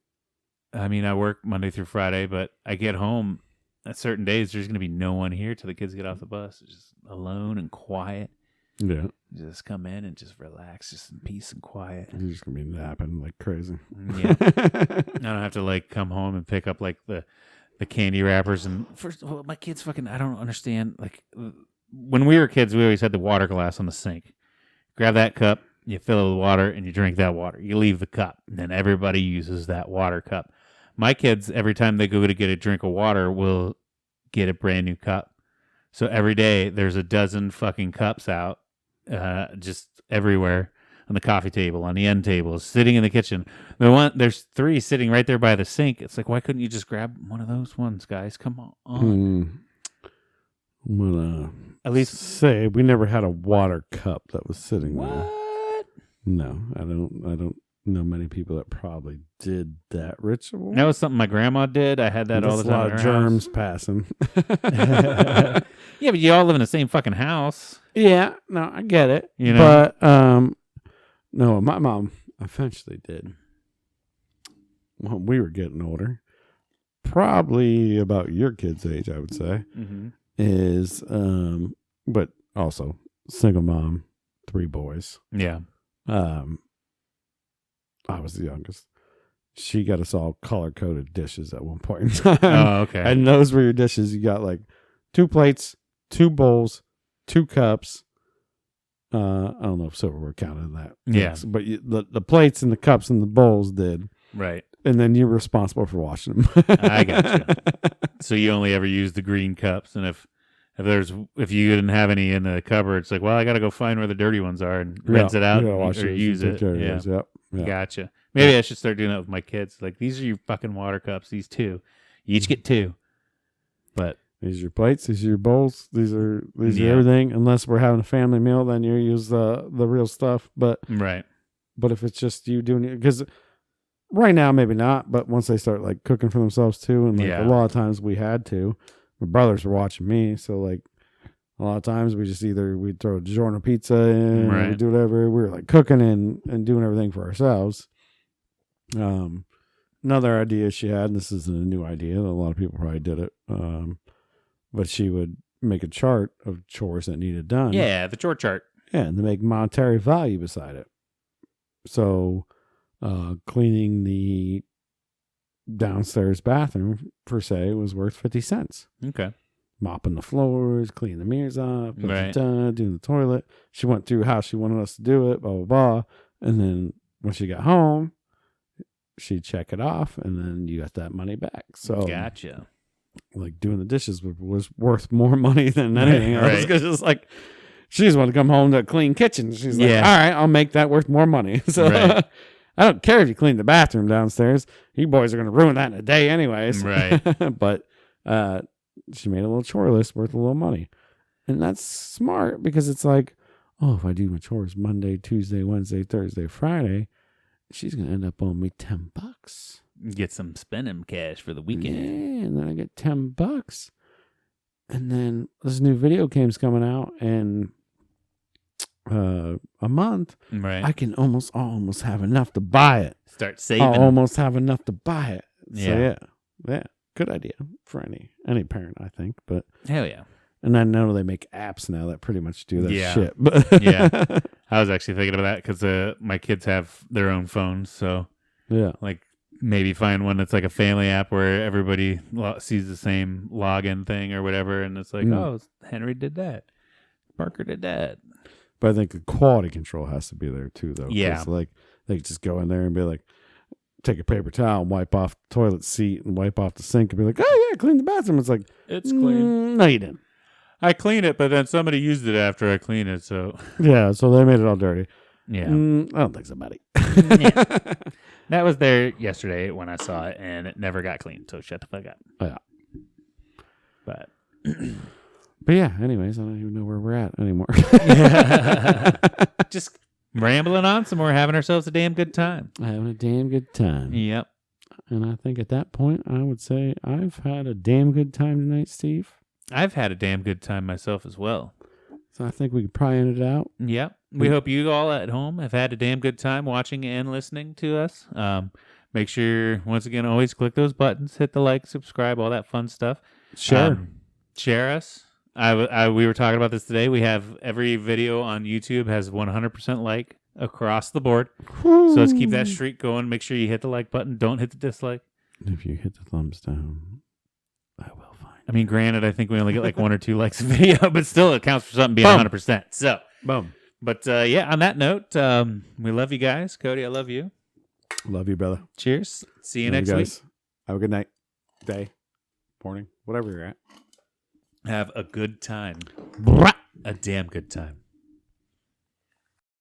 I mean, I work Monday through Friday, but I get home at certain days. There's going to be no one here till the kids get off the bus. It's just alone and quiet. Yeah. Just come in and just relax, just in peace and quiet. You're just going to be napping like crazy. Yeah. I don't have to like come home and pick up like the candy wrappers. And first of all, my kids fucking, I don't understand. Like when we were kids, we always had the water glass on the sink. Grab that cup, you fill it with water, and you drink that water. You leave the cup, and then everybody uses that water cup. My kids, every time they go to get a drink of water, will get a brand new cup. So every day there's a dozen fucking cups out, just everywhere on the coffee table, on the end tables, sitting in the kitchen. There's 3 sitting right there by the sink. It's like, why couldn't you just grab one of those ones, guys? Come on. Well, At least say we never had a water cup that was sitting there. what? No, I don't know many people that probably did that ritual. That was something my grandma did. I had that all the There's time. a lot of germs passing. Yeah, but you all live in the same fucking house. Yeah, no, I get it. You know? But no, my mom eventually did. When we were getting older, probably about your kid's age, I would say, Mm-hmm. is but also single mom, 3 boys. Yeah. I was the youngest. She got us all color-coded dishes at one point in time. Oh, okay. And those were your dishes. You got like 2 plates, 2 bowls, 2 cups. I don't know if silverware counted in that. Yeah. But the plates and the cups and the bowls did. Right. And then you're responsible for washing them. I got you. So you only ever use the green cups, and if you didn't have any in the cupboard, it's like, well, I got to go find where the dirty ones are and rinse it out or use it. Yeah. Yep. Gotcha. Maybe I should start doing that with my kids. Like, these are your fucking water cups. These 2, you each get 2. But these are your plates. These are your bowls. These are everything. Unless we're having a family meal, then you use the real stuff. But right. But if it's just you doing it, because right now maybe not. But once they start like cooking for themselves too, and like a lot of times we had to. My brothers were watching me, so like a lot of times we'd throw a DiGiorno pizza in, or we'd do whatever. We were like cooking and doing everything for ourselves. Another idea she had, and this isn't a new idea, a lot of people probably did it, but she would make a chart of chores that needed done. Yeah, the chore chart. Yeah, and to make monetary value beside it. So cleaning the downstairs bathroom, per se, was worth 50 cents. Okay. Mopping the floors, cleaning the mirrors up, right. Doing the toilet. She went through how she wanted us to do it, blah, blah, blah. And then when she got home, she'd check it off, and then you got that money back. So, gotcha. Like, doing the dishes was worth more money than anything else. Because it's like, she just wanted to come home to a clean kitchen. She's like, all right, I'll make that worth more money. So, I don't care if you clean the bathroom downstairs. You boys are going to ruin that in a day anyways. Right. But she made a little chore list worth a little money. And that's smart because it's like, oh, if I do my chores Monday, Tuesday, Wednesday, Thursday, Friday, she's going to end up owing me $10. Get some spending cash for the weekend. Yeah, and then I get $10. And then this new video game's coming out, and a month, right? I can almost have enough to buy it. Start saving. I'll almost have enough to buy it. Yeah. So yeah, good idea for any parent, I think. But hell yeah. And I know they make apps now that pretty much do that shit. But yeah, I was actually thinking of that because my kids have their own phones, so yeah, like maybe find one that's like a family app where everybody sees the same login thing or whatever, and it's like, oh, Henry did that, Parker did that. But I think the quality control has to be there too, though. Yeah, like they just go in there and be like, take a paper towel and wipe off the toilet seat and wipe off the sink and be like, oh yeah, clean the bathroom. It's like, it's clean. No, you didn't. I cleaned it, but then somebody used it after I cleaned it, so yeah, so they made it all dirty. Yeah, I don't think so, buddy. Yeah. That was there yesterday when I saw it, and it never got cleaned. So shut the fuck up. Oh, yeah, but yeah. Anyways, I don't even know where we're at anymore. Just rambling on some more, having ourselves a damn good time. Having a damn good time. Yep. And I think at that point, I would say I've had a damn good time tonight, Steve. I've had a damn good time myself as well. So I think we could probably end it out. Yep. We hope you all at home have had a damn good time watching and listening to us. Make sure, once again, always click those buttons, hit the like, subscribe, all that fun stuff. Share. Share us. We were talking about this today. We have every video on YouTube has 100% like across the board. Woo. So let's keep that streak going. Make sure you hit the like button. Don't hit the dislike. If you hit the thumbs down, I will find. I mean, granted, I think we only get like 1 or 2 likes a video, but still it counts for something being 100%. So, boom. But yeah, on that note, we love you guys. Cody, I love you. Love you, brother. Cheers. See you next week. Have a good night, day, morning, whatever you're at. Have a good time. A damn good time.